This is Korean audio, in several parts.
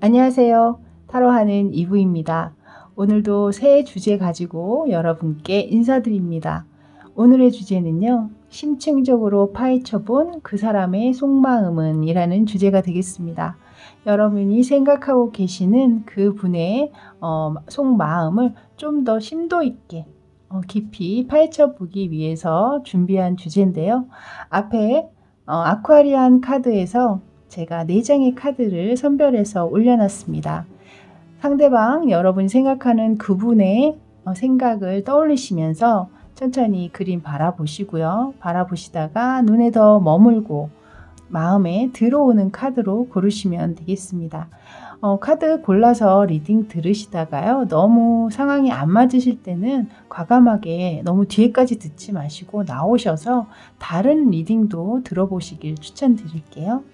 안녕하세요. 타로하는 이브입니다. 오늘도 새 주제 가지고 여러분께 인사드립니다. 오늘의 주제는요. 심층적으로 파헤쳐본 그 사람의 속마음은 이라는 주제가 되겠습니다. 여러분이 생각하고 계시는 그 분의 속마음을 좀 더 심도 있게 깊이 파헤쳐 보기 위해서 준비한 주제인데요. 앞에 아쿠아리안 카드에서 제가 4장의 카드를 선별해서 올려놨습니다. 상대방 여러분이 생각하는 그분의 생각을 떠올리시면서 천천히 그림 바라보시고요. 바라보시다가 눈에 더 머물고 마음에 들어오는 카드로 고르시면 되겠습니다. 카드 골라서 리딩 들으시다가요. 너무 상황이 안 맞으실 때는 과감하게 너무 뒤에까지 듣지 마시고 나오셔서 다른 리딩도 들어보시길 추천드릴게요.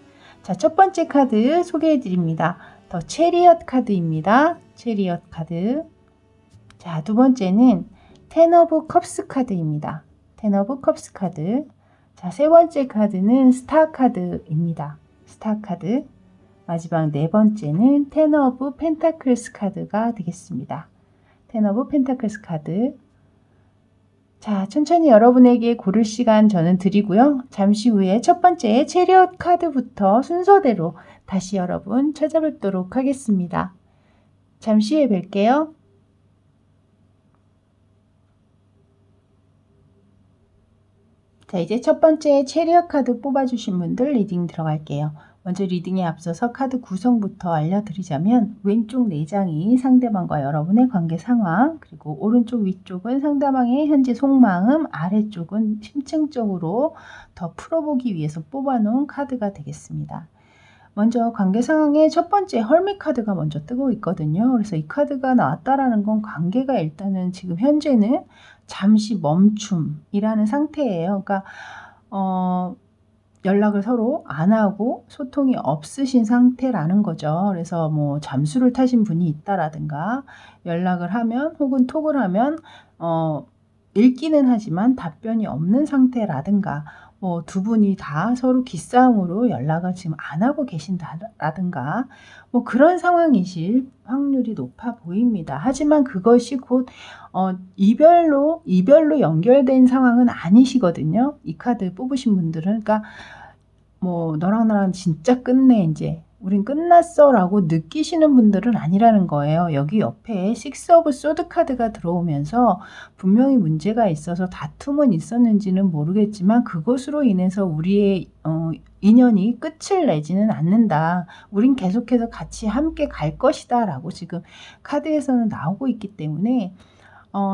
자, 첫 번째 카드 소개해 드립니다. 더 체리엇 카드입니다. 체리엇 카드. 자, 두 번째는 텐 오브 컵스 카드입니다. 텐 오브 컵스 카드. 자, 세 번째 카드는 스타 카드입니다. 스타 카드. 마지막 네 번째는 텐 오브 펜타클스 카드가 되겠습니다. 텐 오브 펜타클스 카드. 자, 천천히 여러분에게 고를 시간 저는 드리고요. 잠시 후에 첫 번째 체리엇 카드부터 순서대로 다시 여러분 찾아뵙도록 하겠습니다. 잠시 후에 뵐게요. 자, 이제 첫 번째 체리엇 카드 뽑아주신 분들 리딩 들어갈게요. 먼저 리딩에 앞서서 카드 구성부터 알려드리자면 왼쪽 4장이 상대방과 여러분의 관계 상황, 그리고 오른쪽 위쪽은 상대방의 현재 속마음, 아래쪽은 심층적으로 더 풀어보기 위해서 뽑아놓은 카드가 되겠습니다. 먼저 관계 상황의 첫 번째 헐밋 카드가 먼저 뜨고 있거든요. 그래서 이 카드가 나왔다라는 건 관계가 일단은 지금 현재는 잠시 멈춤이라는 상태예요. 그러니까 연락을 서로 안 하고 소통이 없으신 상태라는 거죠. 그래서 뭐 잠수를 타신 분이 있다라든가 연락을 하면 혹은 톡을 하면 읽기는 하지만 답변이 없는 상태라든가 뭐 두 분이 다 서로 기싸움으로 연락을 지금 안 하고 계신다라든가 뭐 그런 상황이실 확률이 높아 보입니다. 하지만 그것이 곧 이별로 연결된 상황은 아니시거든요. 이 카드 뽑으신 분들은. 그러니까 뭐 너랑 나랑 진짜 끝내 이제 우린 끝났어 라고 느끼시는 분들은 아니라는 거예요. 여기 옆에 식스 오브 소드 카드가 들어오면서 분명히 문제가 있어서 다툼은 있었는지는 모르겠지만 그것으로 인해서 우리의 인연이 끝을 내지는 않는다. 우린 계속해서 같이 함께 갈 것이다 라고 지금 카드에서는 나오고 있기 때문에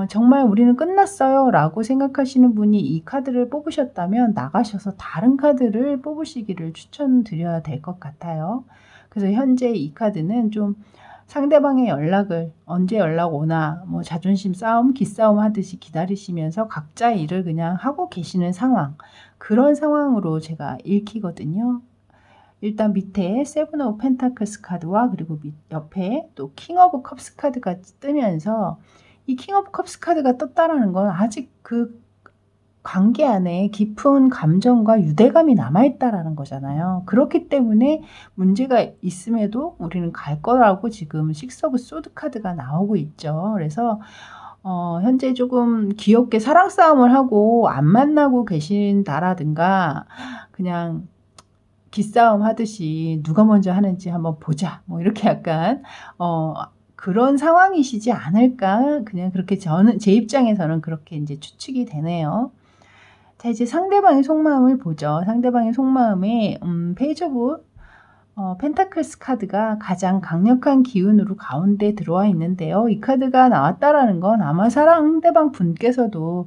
정말 우리는 끝났어요 라고 생각하시는 분이 이 카드를 뽑으셨다면 나가셔서 다른 카드를 뽑으시기를 추천드려야 될 것 같아요. 그래서 현재 이 카드는 좀 상대방의 연락을 언제 연락 오나 뭐 자존심 싸움, 기싸움 하듯이 기다리시면서 각자의 일을 그냥 하고 계시는 상황, 그런 상황으로 제가 읽히거든요. 일단 밑에 세븐 오브 펜타클스 카드와 그리고 옆에 또 킹 오브 컵스 카드가 뜨면서 이 킹 오브 컵스 카드가 떴다라는 건 아직 그 관계 안에 깊은 감정과 유대감이 남아있다라는 거잖아요. 그렇기 때문에 문제가 있음에도 우리는 갈 거라고 지금 식스 오브 소드 카드가 나오고 있죠. 그래서 현재 조금 귀엽게 사랑 싸움을 하고 안 만나고 계신다라든가 그냥 기싸움 하듯이 누가 먼저 하는지 한번 보자 뭐 이렇게 약간 그런 상황이시지 않을까, 그냥 그렇게 제 입장에서는 그렇게 이제 추측이 되네요. 자, 이제 상대방의 속마음을 보죠. 상대방의 속마음에 페이지 오브 펜타클스 카드가 가장 강력한 기운으로 가운데 들어와 있는데요. 이 카드가 나왔다라는 건 아마 상대방 분께서도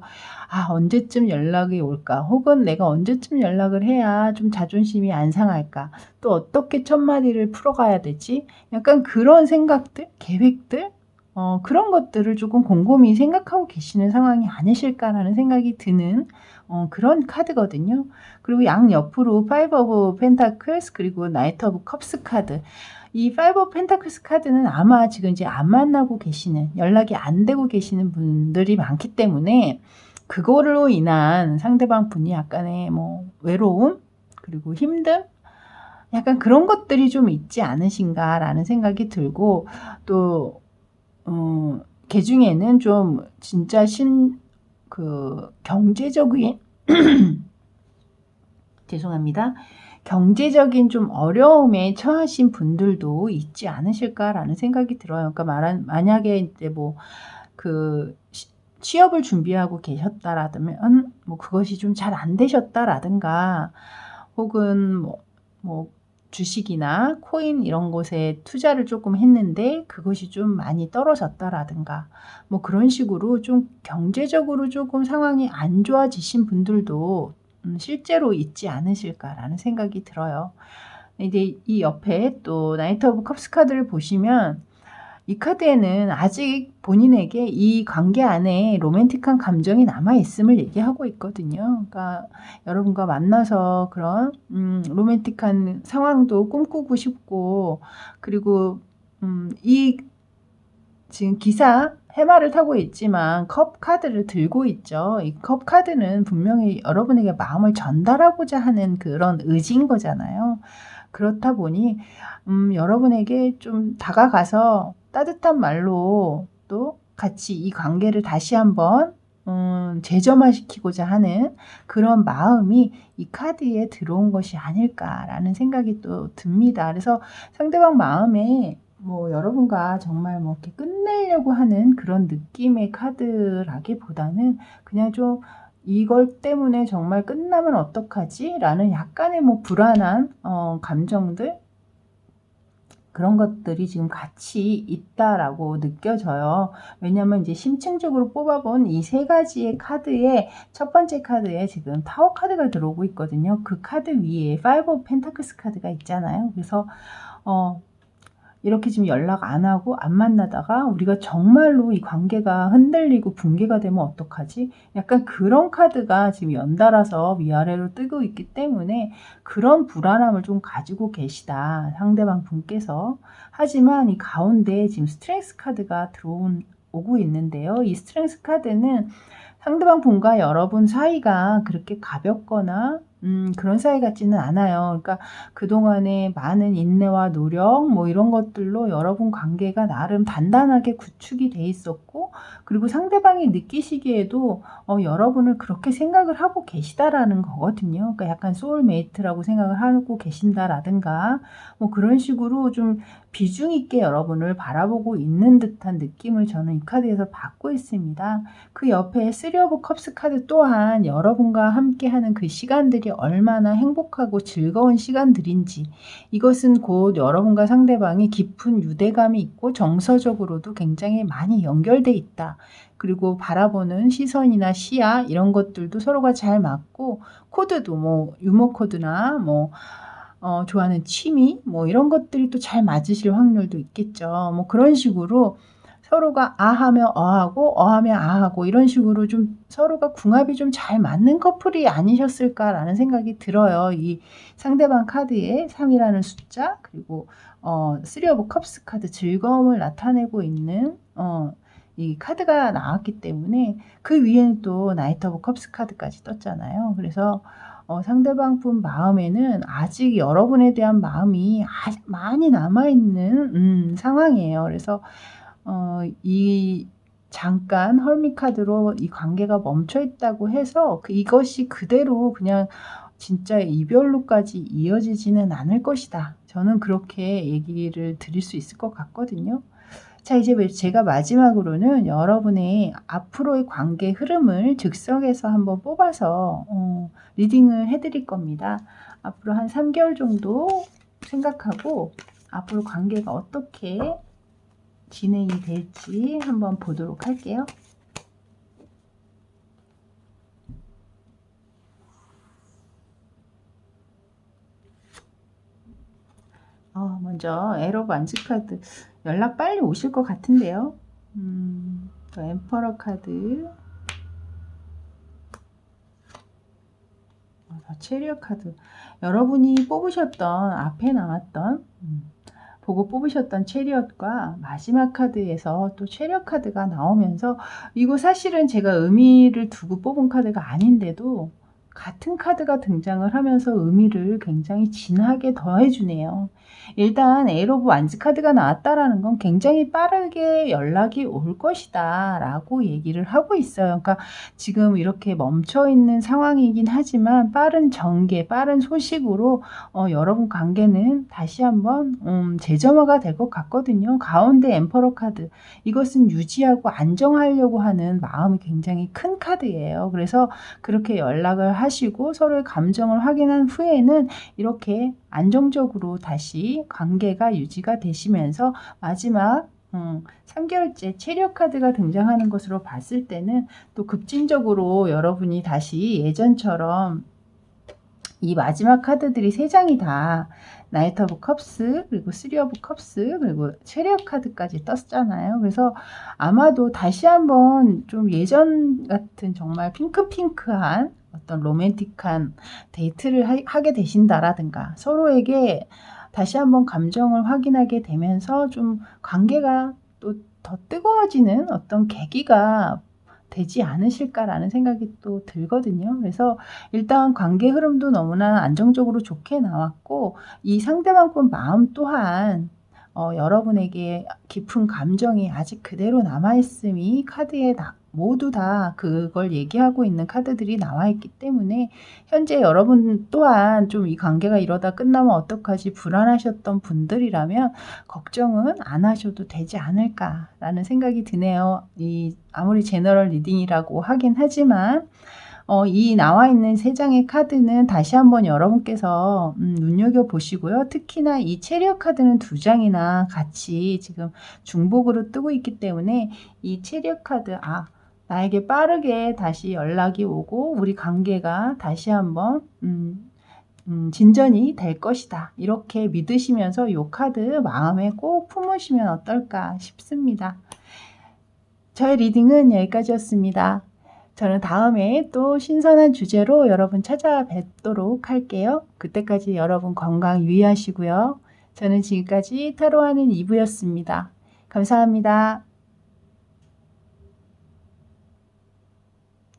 언제쯤 연락이 올까, 혹은 내가 언제쯤 연락을 해야 좀 자존심이 안 상할까, 또 어떻게 첫마디를 풀어가야 되지, 약간 그런 생각들, 계획들, 그런 것들을 조금 곰곰이 생각하고 계시는 상황이 아니실까라는 생각이 드는 그런 카드거든요. 그리고 양옆으로 파이브 오브 펜타클스 그리고 나이트 오브 컵스 카드, 이 파이브 오브 펜타클스 카드는 아마 지금 이제 안 만나고 계시는, 연락이 안 되고 계시는 분들이 많기 때문에 그거로 인한 상대방 분이 약간의 뭐 외로움 그리고 힘듦, 약간 그런 것들이 좀 있지 않으신가라는 생각이 들고 또 걔 중에는 좀 진짜 경제적인 죄송합니다. 경제적인 좀 어려움에 처하신 분들도 있지 않으실까라는 생각이 들어요. 그러니까 만약에 이제 뭐 취업을 준비하고 계셨다라면 뭐 그것이 좀 잘 안 되셨다라든가 혹은 뭐 주식이나 코인 이런 곳에 투자를 조금 했는데 그것이 좀 많이 떨어졌다라든가 뭐 그런 식으로 좀 경제적으로 조금 상황이 안 좋아지신 분들도 실제로 있지 않으실까라는 생각이 들어요. 이제 이 옆에 또 나이트 오브 컵스 카드를 보시면 이 카드에는 아직 본인에게 이 관계 안에 로맨틱한 감정이 남아 있음을 얘기하고 있거든요. 그러니까 여러분과 만나서 그런 로맨틱한 상황도 꿈꾸고 싶고 그리고 이 지금 해마를 타고 있지만 컵 카드를 들고 있죠. 이 컵 카드는 분명히 여러분에게 마음을 전달하고자 하는 그런 의지인 거잖아요. 그렇다 보니 여러분에게 좀 다가가서 따뜻한 말로 또 같이 이 관계를 다시 한번 재점화시키고자 하는 그런 마음이 이 카드에 들어온 것이 아닐까라는 생각이 또 듭니다. 그래서 상대방 마음에 뭐 여러분과 정말 뭐 이렇게 끝내려고 하는 그런 느낌의 카드라기보다는 그냥 좀 '이걸 때문에 정말 끝나면 어떡하지?'라는 약간의 뭐 불안한 감정들 그런 것들이 지금 같이 있다라고 느껴져요. 왜냐면 이제 심층적으로 뽑아본 이 세 가지의 카드에 첫 번째 카드에 지금 타워 카드가 들어오고 있거든요. 그 카드 위에 파이브 오브 펜타클스 카드가 있잖아요. 그래서 이렇게 지금 연락 안 하고 안 만나다가 우리가 정말로 이 관계가 흔들리고 붕괴가 되면 어떡하지? 약간 그런 카드가 지금 연달아서 위아래로 뜨고 있기 때문에 그런 불안함을 좀 가지고 계시다. 상대방 분께서. 하지만 이 가운데 지금 스트렝스 카드가 오고 있는데요. 이 스트렝스 카드는 상대방 분과 여러분 사이가 그렇게 가볍거나 그런 사이 같지는 않아요. 그러니까 그동안에 많은 인내와 노력 뭐 이런 것들로 여러분 관계가 나름 단단하게 구축이 돼 있었고 그리고 상대방이 느끼시기에도 여러분을 그렇게 생각을 하고 계시다라는 거거든요. 그러니까 약간 소울메이트라고 생각을 하고 계신다라든가 뭐 그런 식으로 좀 비중 있게 여러분을 바라보고 있는 듯한 느낌을 저는 이 카드에서 받고 있습니다. 그 옆에 쓰리 오브 컵스 카드 또한 여러분과 함께하는 그 시간들이 얼마나 행복하고 즐거운 시간들인지 이것은 곧 여러분과 상대방이 깊은 유대감이 있고 정서적으로도 굉장히 많이 연결돼 있다. 그리고 바라보는 시선이나 시야 이런 것들도 서로가 잘 맞고 코드도 뭐 유머 코드나 뭐 좋아하는 취미 뭐 이런 것들이 또 잘 맞으실 확률도 있겠죠. 뭐 그런 식으로 서로가 아 하면 하고 하면 하고 이런 식으로 좀 서로가 궁합이 좀 잘 맞는 커플이 아니셨을까라는 생각이 들어요. 이 상대방 카드에 3 이라는 숫자 그리고 쓰리 오브 컵스 카드 즐거움을 나타내고 있는 이 카드가 나왔기 때문에 그 위에는 또 나이트 오브 컵스 카드까지 떴잖아요. 그래서 상대방 분 마음에는 아직 여러분에 대한 마음이 많이 남아 있는 상황이에요. 그래서 이 잠깐 헐밋 카드로 이 관계가 멈춰 있다고 해서 이것이 그대로 그냥 진짜 이별로까지 이어지지는 않을 것이다. 저는 그렇게 얘기를 드릴 수 있을 것 같거든요. 자, 이제 제가 마지막으로는 여러분의 앞으로의 관계 흐름을 즉석에서 한번 뽑아서 리딩을 해 드릴 겁니다. 앞으로 한 3개월 정도 생각하고 앞으로 관계가 어떻게 진행이 될지 한번 보도록 할게요. 먼저 에러 반지 카드 연락 빨리 오실 것 같은데요. 또 엠퍼러 카드, 체리엇 카드. 여러분이 뽑으셨던 앞에 나왔던 보고 뽑으셨던 체리엇과 마지막 카드에서 또 체리엇 카드가 나오면서 이거 사실은 제가 의미를 두고 뽑은 카드가 아닌데도 같은 카드가 등장을 하면서 의미를 굉장히 진하게 더해 주네요. 일단 에이트 오브 완즈 카드가 나왔다라는 건 굉장히 빠르게 연락이 올 것이다라고 얘기를 하고 있어요. 그러니까 지금 이렇게 멈춰 있는 상황이긴 하지만 빠른 전개, 빠른 소식으로 여러분 관계는 다시 한번 재점화가 될 것 같거든요. 가운데 엠퍼러 카드, 이것은 유지하고 안정하려고 하는 마음이 굉장히 큰 카드예요. 그래서 그렇게 연락을 하시고 서로의 감정을 확인한 후에는 이렇게 안정적으로 다시 관계가 유지가 되시면서 마지막 3개월째 체력 카드가 등장하는 것으로 봤을 때는 또 급진적으로 여러분이 다시 예전처럼 이 마지막 카드들이 3장이 다 나이트 오브 컵스, 그리고 3 오브 컵스, 그리고 체리엇 카드까지 떴잖아요. 그래서 아마도 다시 한번 좀 예전 같은 정말 핑크핑크한 어떤 로맨틱한 데이트를 하게 되신다라든가 서로에게 다시 한번 감정을 확인하게 되면서 좀 관계가 또 더 뜨거워지는 어떤 계기가 되지 않으실까라는 생각이 또 들거든요. 그래서 일단 관계 흐름도 너무나 안정적으로 좋게 나왔고 이 상대방분 마음 또한 여러분에게 깊은 감정이 아직 그대로 남아있음이 카드에 모두 다 그걸 얘기하고 있는 카드들이 나와 있기 때문에 현재 여러분 또한 좀 이 관계가 이러다 끝나면 어떡하지 불안하셨던 분들이라면 걱정은 안 하셔도 되지 않을까라는 생각이 드네요. 아무리 제너럴 리딩이라고 하긴 하지만 이 나와 있는 3장의 카드는 다시 한번 여러분께서 눈여겨보시고요. 특히나 이 체리엇 카드는 2장이나 같이 지금 중복으로 뜨고 있기 때문에 이 체리엇 카드, 나에게 빠르게 다시 연락이 오고 우리 관계가 다시 한번 진전이 될 것이다. 이렇게 믿으시면서 이 카드 마음에 꼭 품으시면 어떨까 싶습니다. 저의 리딩은 여기까지였습니다. 저는 다음에 또 신선한 주제로 여러분 찾아뵙도록 할게요. 그때까지 여러분 건강 유의하시고요. 저는 지금까지 타로하는 이브였습니다. 감사합니다.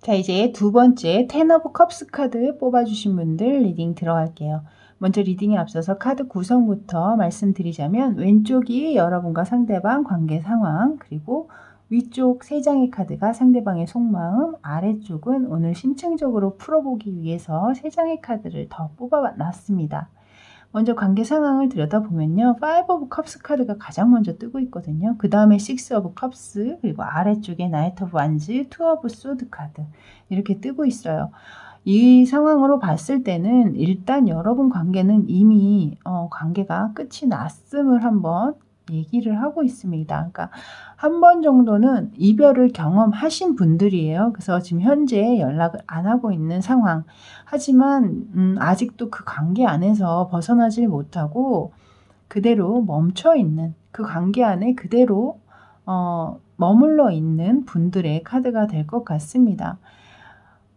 자, 이제 두 번째 10 오브 컵스 카드 뽑아주신 분들 리딩 들어갈게요. 먼저 리딩에 앞서서 카드 구성부터 말씀드리자면 왼쪽이 여러분과 상대방 관계 상황, 그리고 위쪽 3장의 카드가 상대방의 속마음, 아래쪽은 오늘 심층적으로 풀어보기 위해서 3장의 카드를 더 뽑아놨습니다. 먼저 관계 상황을 들여다보면요. 5 오브 컵스 카드가 가장 먼저 뜨고 있거든요. 그 다음에 6 오브 컵스, 그리고 아래쪽에 나이트 오브 완즈, 2 오브 소드 카드 이렇게 뜨고 있어요. 이 상황으로 봤을 때는 일단 여러분 관계는 이미 관계가 끝이 났음을 한번 얘기를 하고 있습니다. 그러니까 한 번 정도는 이별을 경험하신 분들이에요. 그래서 지금 현재 연락을 안 하고 있는 상황. 하지만 아직도 그 관계 안에서 벗어나질 못하고 그대로 멈춰 있는, 그 관계 안에 그대로 머물러 있는 분들의 카드가 될 것 같습니다.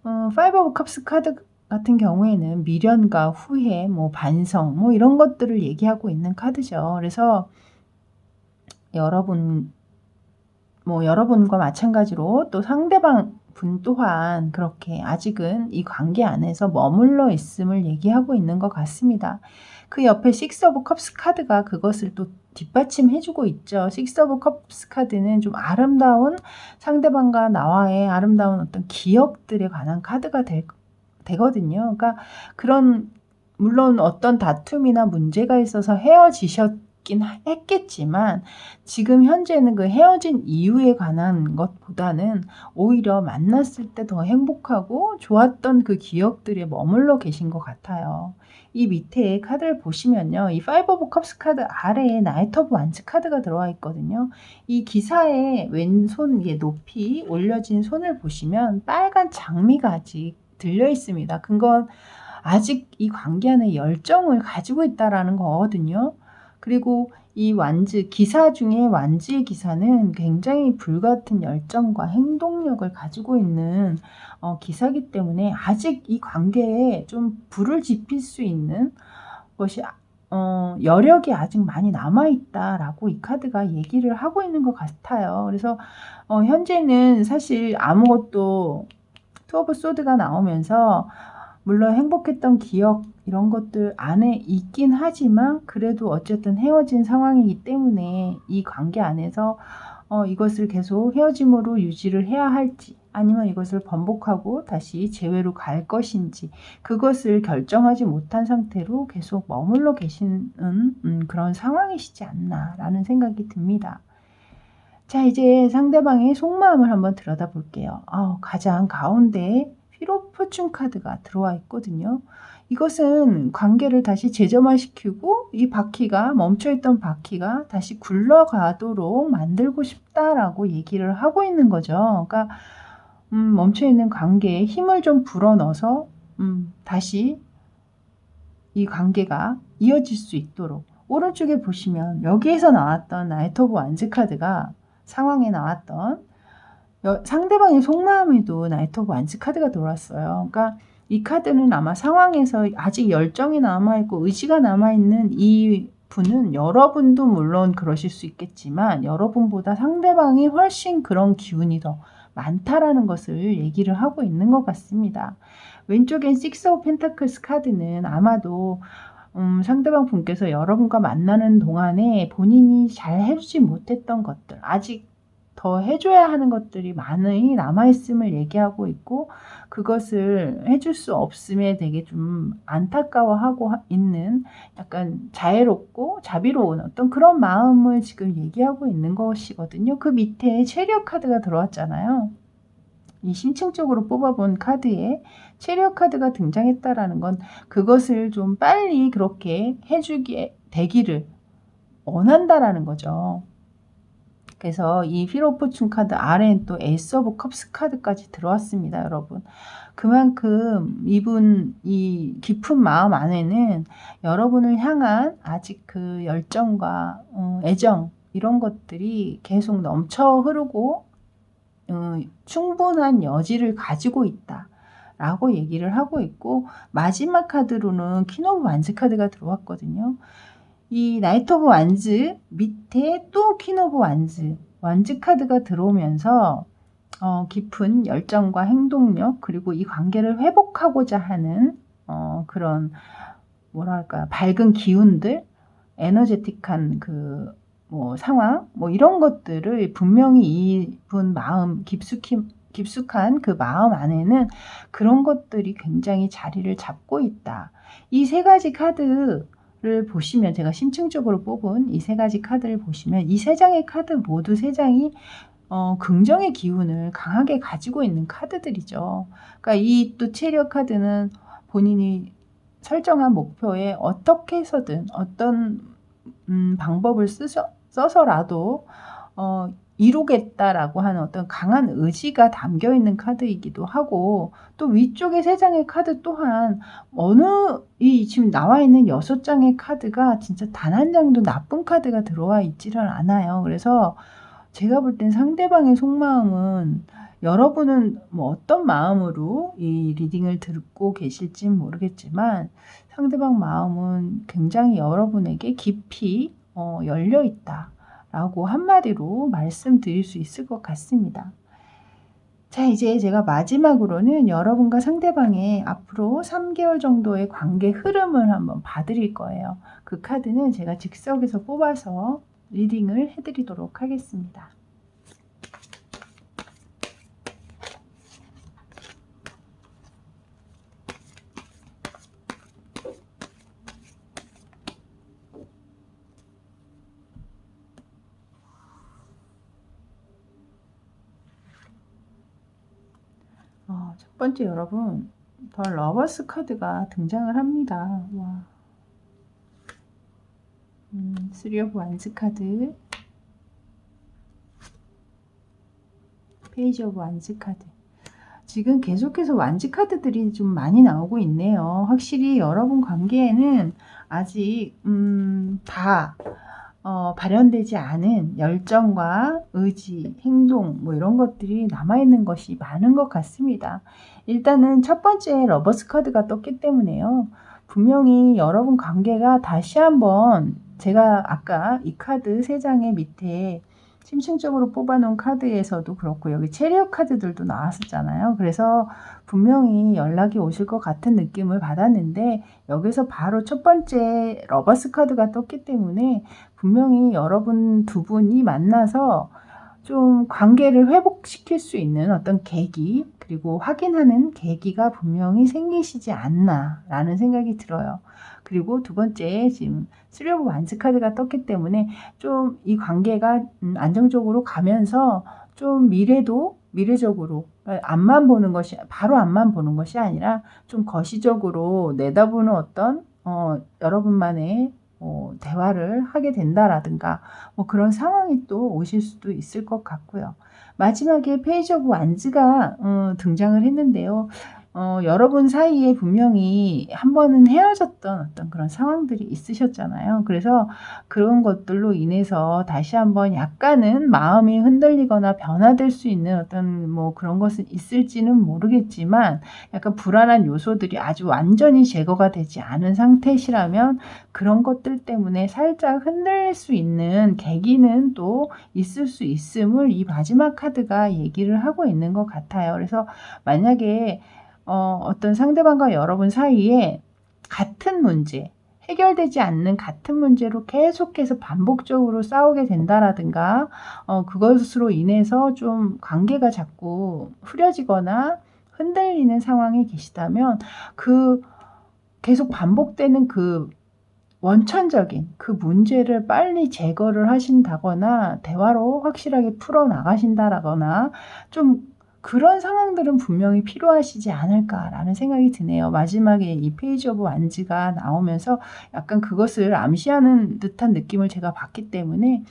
5 오브 컵스 카드 같은 경우에는 미련과 후회, 반성, 이런 것들을 얘기하고 있는 카드죠. 그래서 여러분과 마찬가지로 또 상대방 분 또한 그렇게 아직은 이 관계 안에서 머물러 있음을 얘기하고 있는 것 같습니다. 그 옆에 6 오브 컵스 카드가 그것을 또 뒷받침해주고 있죠. 6 오브 컵스 카드는 좀 아름다운 상대방과 나와의 아름다운 어떤 기억들에 관한 카드가 되거든요. 그러니까 물론 어떤 다툼이나 문제가 있어서 헤어지셨긴 했겠지만 지금 현재는 그 헤어진 이유에 관한 것보다는 오히려 만났을 때 더 행복하고 좋았던 그 기억들에 머물러 계신 것 같아요. 이 밑에 카드를 보시면요. 이 5 오브 컵스 카드 아래에 나이트 오브 완즈 카드가 들어와 있거든요. 이 기사의 왼손 높이 올려진 손을 보시면 빨간 장미가 아직 들려 있습니다. 그건 아직 이 관계 안에 열정을 가지고 있다라는 거거든요. 그리고 이 기사 중에 완즈의 기사는 굉장히 불같은 열정과 행동력을 가지고 있는 기사이기 때문에 아직 이 관계에 좀 불을 지필 수 있는 것이 여력이 아직 많이 남아있다라고 이 카드가 얘기를 하고 있는 것 같아요. 그래서 현재는 사실 아무것도 2 오브 소드가 나오면서 물론 행복했던 기억 이런 것들 안에 있긴 하지만 그래도 어쨌든 헤어진 상황이기 때문에 이 관계 안에서 이것을 계속 헤어짐으로 유지를 해야 할지 아니면 이것을 번복하고 다시 재회로 갈 것인지 그것을 결정하지 못한 상태로 계속 머물러 계시는 그런 상황이시지 않나라는 생각이 듭니다. 자, 이제 상대방의 속마음을 한번 들여다볼게요. 가장 가운데에 휠 오브 포춘 카드가 들어와 있거든요. 이것은 관계를 다시 재점화시키고 이 바퀴가 멈춰있던 바퀴가 다시 굴러가도록 만들고 싶다라고 얘기를 하고 있는 거죠. 그러니까 멈춰있는 관계에 힘을 좀 불어넣어서 다시 이 관계가 이어질 수 있도록 오른쪽에 보시면 여기에서 나왔던 나이트 오브 완즈 카드가 상황에 나왔던 상대방의 속마음에도 나이트 오브 완즈 카드가 들어왔어요. 그러니까 이 카드는 아마 상황에서 아직 열정이 남아있고 의지가 남아있는 이 분은 여러분도 물론 그러실 수 있겠지만 여러분보다 상대방이 훨씬 그런 기운이 더 많다라는 것을 얘기를 하고 있는 것 같습니다. 왼쪽엔 식스 오브 펜타클스 카드는 아마도 상대방 분께서 여러분과 만나는 동안에 본인이 잘 해주지 못했던 것들 아직 더 해줘야 하는 것들이 많이 남아있음을 얘기하고 있고 그것을 해줄 수 없음에 되게 좀 안타까워하고 있는 약간 자애롭고 자비로운 어떤 그런 마음을 지금 얘기하고 있는 것이거든요. 그 밑에 체리엇 카드가 들어왔잖아요. 이 심층적으로 뽑아본 카드에 체리엇 카드가 등장했다라는 건 그것을 좀 빨리 그렇게 해주게 되기를 원한다라는 거죠. 그래서 이 휠 오브 포춘 카드 아래엔 또 에이스 오브 컵스 카드까지 들어왔습니다, 여러분. 그만큼 이분 이 깊은 마음 안에는 여러분을 향한 아직 그 열정과 애정 이런 것들이 계속 넘쳐 흐르고 충분한 여지를 가지고 있다 라고 얘기를 하고 있고 마지막 카드로는 퀸 오브 완즈 카드가 들어왔거든요. 이 나이트 오브 완즈 밑에 또 퀸 오브 완즈 카드가 들어오면서 깊은 열정과 행동력 그리고 이 관계를 회복하고자 하는 그런 뭐랄까 밝은 기운들 에너제틱한 그 상황 이런 것들을 분명히 이분 마음 깊숙한 그 마음 안에는 그런 것들이 굉장히 자리를 잡고 있다. 이 세 가지 카드를 보시면 제가 심층적으로 뽑은 이 세 가지 카드를 보시면 이 세 장의 카드 모두 세 장이 긍정의 기운을 강하게 가지고 있는 카드들이죠. 그러니까 이 또 체리엇 카드는 본인이 설정한 목표에 어떻게 해서든 어떤 방법을 써서라도 이루겠다라고 하는 어떤 강한 의지가 담겨 있는 카드이기도 하고 또 위쪽에 세 장의 카드 또한 이 지금 나와 있는 6장의 카드가 진짜 단 한 장도 나쁜 카드가 들어와 있지를 않아요. 그래서 제가 볼 땐 상대방의 속마음은 여러분은 어떤 마음으로 이 리딩을 듣고 계실진 모르겠지만 상대방 마음은 굉장히 여러분에게 깊이 열려 있다 라고 한마디로 말씀드릴 수 있을 것 같습니다. 자, 이제 제가 마지막으로는 여러분과 상대방의 앞으로 3개월 정도의 관계 흐름을 한번 봐드릴 거예요. 그 카드는 제가 즉석에서 뽑아서 리딩을 해드리도록 하겠습니다. 첫 번째 여러분 더 러버스 카드가 등장을 합니다. 와. 3 오브 완즈 카드, 페이지 오브 완즈 카드. 지금 계속해서 완즈 카드들이 좀 많이 나오고 있네요. 확실히 여러분 관계에는 아직 다 발현되지 않은 열정과 의지, 행동 이런 것들이 남아있는 것이 많은 것 같습니다. 일단은 첫 번째 러버스 카드가 떴기 때문에요. 분명히 여러분 관계가 다시 한번 제가 아까 이 카드 3장의 밑에 심층적으로 뽑아놓은 카드에서도 그렇고 여기 체리엇 카드들도 나왔었잖아요. 그래서 분명히 연락이 오실 것 같은 느낌을 받았는데 여기서 바로 첫 번째 러버스 카드가 떴기 때문에 분명히 여러분 두 분이 만나서 좀 관계를 회복시킬 수 있는 어떤 계기, 그리고 확인하는 계기가 분명히 생기시지 않나 라는 생각이 들어요. 그리고 두 번째, 지금 쓰리 오브 완스 카드가 떴기 때문에 좀 이 관계가 안정적으로 가면서 좀 미래적으로 앞만 보는 것이, 바로 앞만 보는 것이 아니라 좀 거시적으로 내다보는 어떤 여러분만의 대화를 하게 된다라든가 뭐 그런 상황이 또 오실 수도 있을 것 같고요. 마지막에 페이지 오브 완즈가 등장을 했는데요. 여러분 사이에 분명히 한 번은 헤어졌던 어떤 그런 상황들이 있으셨잖아요. 그래서 그런 것들로 인해서 다시 한번 약간은 마음이 흔들리거나 변화될 수 있는 어떤 뭐 그런 것은 있을지는 모르겠지만 약간 불안한 요소들이 아주 완전히 제거가 되지 않은 상태시라면 그런 것들 때문에 살짝 흔들릴 수 있는 계기는 또 있을 수 있음을 이 마지막 카드가 얘기를 하고 있는 것 같아요. 그래서 만약에 어떤 상대방과 여러분 사이에 같은 문제, 해결되지 않는 같은 문제로 계속해서 반복적으로 싸우게 된다라든가 그것으로 인해서 좀 관계가 자꾸 흐려지거나 흔들리는 상황에 계시다면 그 계속 반복되는 그 원천적인 그 문제를 빨리 제거를 하신다거나 대화로 확실하게 풀어나가신다라거나 좀 그런 상황들은 분명히 필요하시지 않을까라는 생각이 드네요. 마지막에 이 페이지 오브 완즈가 나오면서 약간 그것을 암시하는 듯한 느낌을 제가 받기 때문에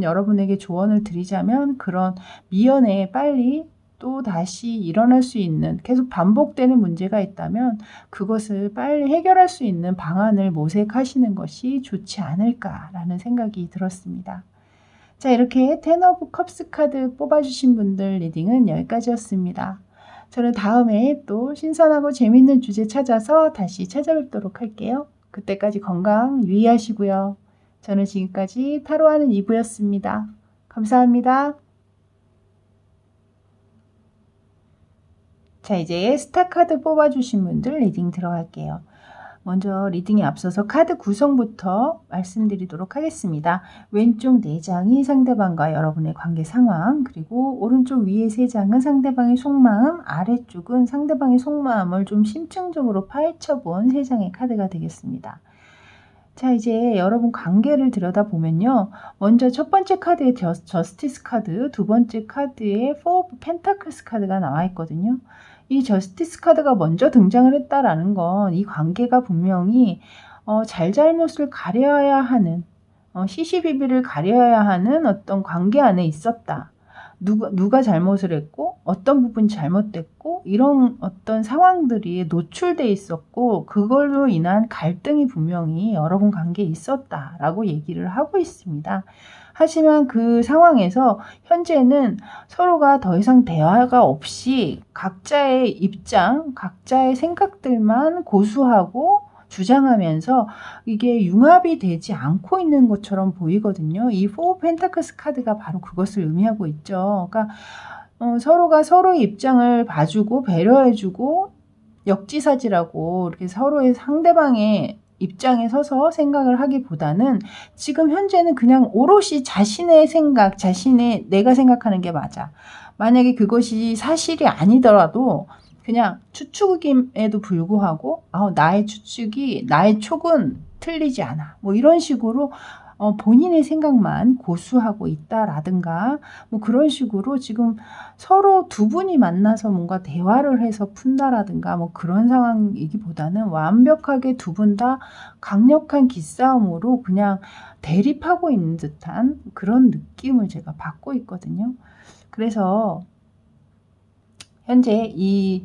여러분에게 조언을 드리자면 그런 미연에 빨리 또 다시 일어날 수 있는, 계속 반복되는 문제가 있다면 그것을 빨리 해결할 수 있는 방안을 모색하시는 것이 좋지 않을까라는 생각이 들었습니다. 자, 이렇게 텐 오브 컵스 카드 뽑아주신 분들 리딩은 여기까지였습니다. 저는 다음에 또 신선하고 재밌는 주제 찾아서 다시 찾아뵙도록 할게요. 그때까지 건강 유의하시고요. 저는 지금까지 타로하는 이브였습니다. 감사합니다. 자, 이제 스타 카드 뽑아주신 분들 리딩 들어갈게요. 먼저 리딩에 앞서서 카드 구성부터 말씀드리도록 하겠습니다. 왼쪽 4장이 상대방과 여러분의 관계 상황, 그리고 오른쪽 위에 3장은 상대방의 속마음, 아래쪽은 상대방의 속마음을 좀 심층적으로 파헤쳐본 3장의 카드가 되겠습니다. 자, 이제 여러분 관계를 들여다보면요. 먼저 첫 번째 카드에 저스티스 카드, 두 번째 카드에 포 오브 펜타클스 카드가 나와 있거든요. 이 저스티스 카드가 먼저 등장을 했다라는 건 이 관계가 분명히 잘잘못을 가려야 하는, 시시비비를 가려야 하는 어떤 관계 안에 있었다. 누가 잘못을 했고 어떤 부분이 잘못됐고 이런 어떤 상황들이 노출돼 있었고 그걸로 인한 갈등이 분명히 여러분 관계에 있었다라고 얘기를 하고 있습니다. 하지만 그 상황에서 현재는 서로가 더 이상 대화가 없이 각자의 입장, 각자의 생각들만 고수하고 주장하면서 이게 융합이 되지 않고 있는 것처럼 보이거든요. 이 포 펜타클스 카드가 바로 그것을 의미하고 있죠. 그러니까 서로가 서로의 입장을 봐주고 배려해주고 역지사지라고 이렇게 서로의 상대방의 입장에 서서 생각을 하기보다는 지금 현재는 그냥 오롯이 자신의 생각, 내가 생각하는 게 맞아. 만약에 그것이 사실이 아니더라도 그냥 추측임에도 불구하고 나의 촉은 틀리지 않아. 뭐 이런 식으로 본인의 생각만 고수하고 있다라든가 뭐 그런 식으로 지금 서로 두 분이 만나서 뭔가 대화를 해서 푼다라든가 뭐 그런 상황이기보다는 완벽하게 두 분 다 강력한 기싸움으로 그냥 대립하고 있는 듯한 그런 느낌을 제가 받고 있거든요. 그래서 현재 이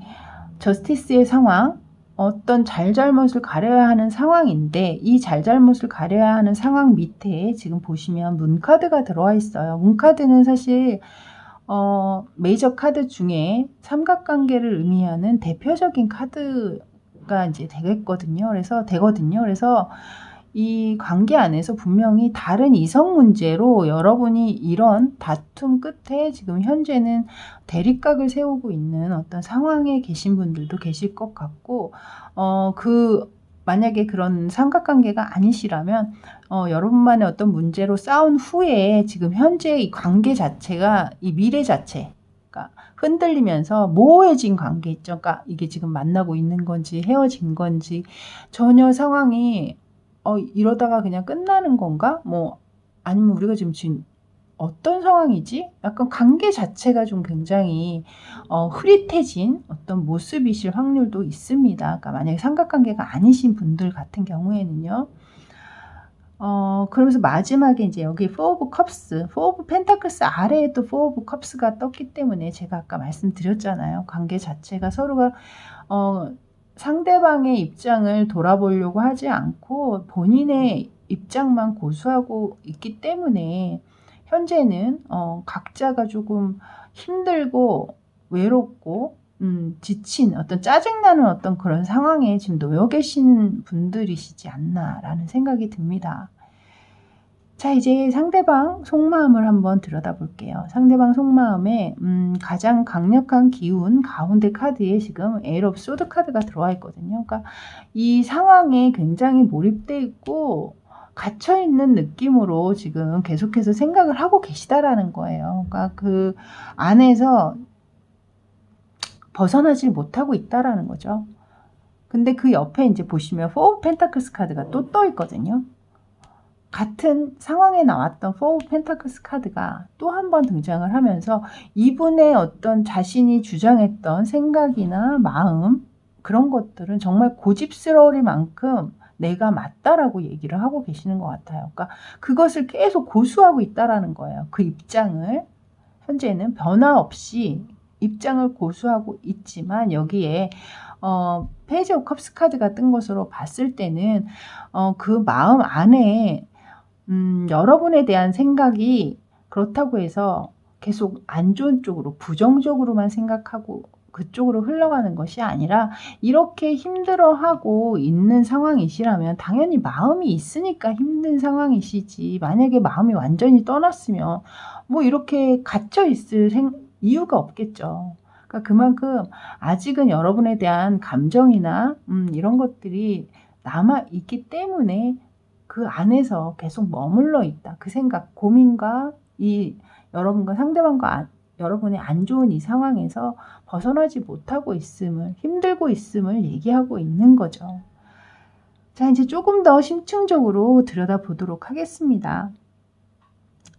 저스티스의 상황, 어떤 잘잘못을 가려야 하는 상황인데 이 잘잘못을 가려야 하는 상황 밑에 지금 보시면 문카드가 들어와 있어요. 문카드는 사실 메이저 카드 중에 삼각관계를 의미하는 대표적인 카드가 이제 되거든요. 그래서 이 관계 안에서 분명히 다른 이성 문제로 여러분이 이런 다툼 끝에 지금 현재는 대립각을 세우고 있는 어떤 상황에 계신 분들도 계실 것 같고, 만약에 그런 삼각관계가 아니시라면 여러분만의 어떤 문제로 싸운 후에 지금 현재 이 관계 자체가 이 미래 자체가 흔들리면서 모호해진 관계 있죠. 그러니까 이게 지금 만나고 있는 건지 헤어진 건지 전혀 상황이 이러다가 그냥 끝나는 건가? 뭐 아니면 우리가 지금 어떤 상황이지? 약간 관계 자체가 좀 굉장히 흐릿해진 어떤 모습이실 확률도 있습니다. 그러니까 만약에 삼각관계가 아니신 분들 같은 경우에는요. 그러면서 마지막에 이제 여기 Four of Cups, Four of Pentacles 아래에 또 Four of Cups가 떴기 때문에 제가 아까 말씀드렸잖아요. 관계 자체가 서로가 상대방의 입장을 돌아보려고 하지 않고 본인의 입장만 고수하고 있기 때문에 현재는 각자가 조금 힘들고 외롭고 지친 어떤 짜증나는 어떤 그런 상황에 지금 놓여 계신 분들이시지 않나라는 생각이 듭니다. 자, 이제 상대방 속마음을 한번 들여다볼게요. 상대방 속마음에 가장 강력한 기운 가운데 카드에 지금 에일 오브 소드 카드가 들어와 있거든요. 그러니까 이 상황에 굉장히 몰입돼 있고 갇혀있는 느낌으로 지금 계속해서 생각을 하고 계시다라는 거예요. 그러니까 그 안에서 벗어나질 못하고 있다라는 거죠. 근데 그 옆에 이제 보시면 Four of Pentacles 카드가 또 떠 있거든요. 같은 상황에 나왔던 Four of Pentacles 카드가 또 한 번 등장을 하면서 이분의 어떤 자신이 주장했던 생각이나 마음 그런 것들은 정말 고집스러울 만큼 내가 맞다라고 얘기를 하고 계시는 것 같아요. 그러니까 그것을 계속 고수하고 있다라는 거예요. 그 입장을 현재는 변화 없이 입장을 고수하고 있지만 여기에 페이지 오브 컵스 카드가 뜬 것으로 봤을 때는 그 마음 안에 여러분에 대한 생각이 그렇다고 해서 계속 안 좋은 쪽으로 부정적으로만 생각하고 그쪽으로 흘러가는 것이 아니라 이렇게 힘들어하고 있는 상황이시라면 당연히 마음이 있으니까 힘든 상황이시지 만약에 마음이 완전히 떠났으면 뭐 이렇게 갇혀 있을 이유가 없겠죠. 그러니까 그만큼 아직은 여러분에 대한 감정이나 이런 것들이 남아 있기 때문에 그 안에서 계속 머물러 있다. 그 생각, 고민과 이 여러분과 상대방과 여러분의 안 좋은 이 상황에서 벗어나지 못하고 있음을, 힘들고 있음을 얘기하고 있는 거죠. 자, 이제 조금 더 심층적으로 들여다보도록 하겠습니다.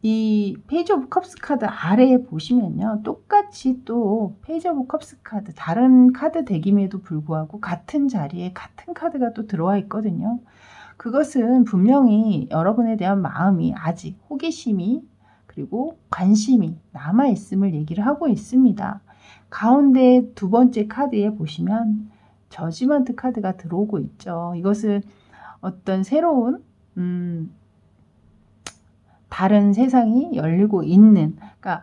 이 페이지 오브 컵스 카드 아래에 보시면요. 똑같이 또 페이지 오브 컵스 카드, 다른 카드 덱임에도 불구하고 같은 자리에 같은 카드가 또 들어와 있거든요. 그것은 분명히 여러분에 대한 마음이 아직 호기심이 그리고 관심이 남아있음을 얘기를 하고 있습니다. 가운데 두 번째 카드에 보시면 저지먼트 카드가 들어오고 있죠. 이것은 어떤 새로운 다른 세상이 열리고 있는 그러니까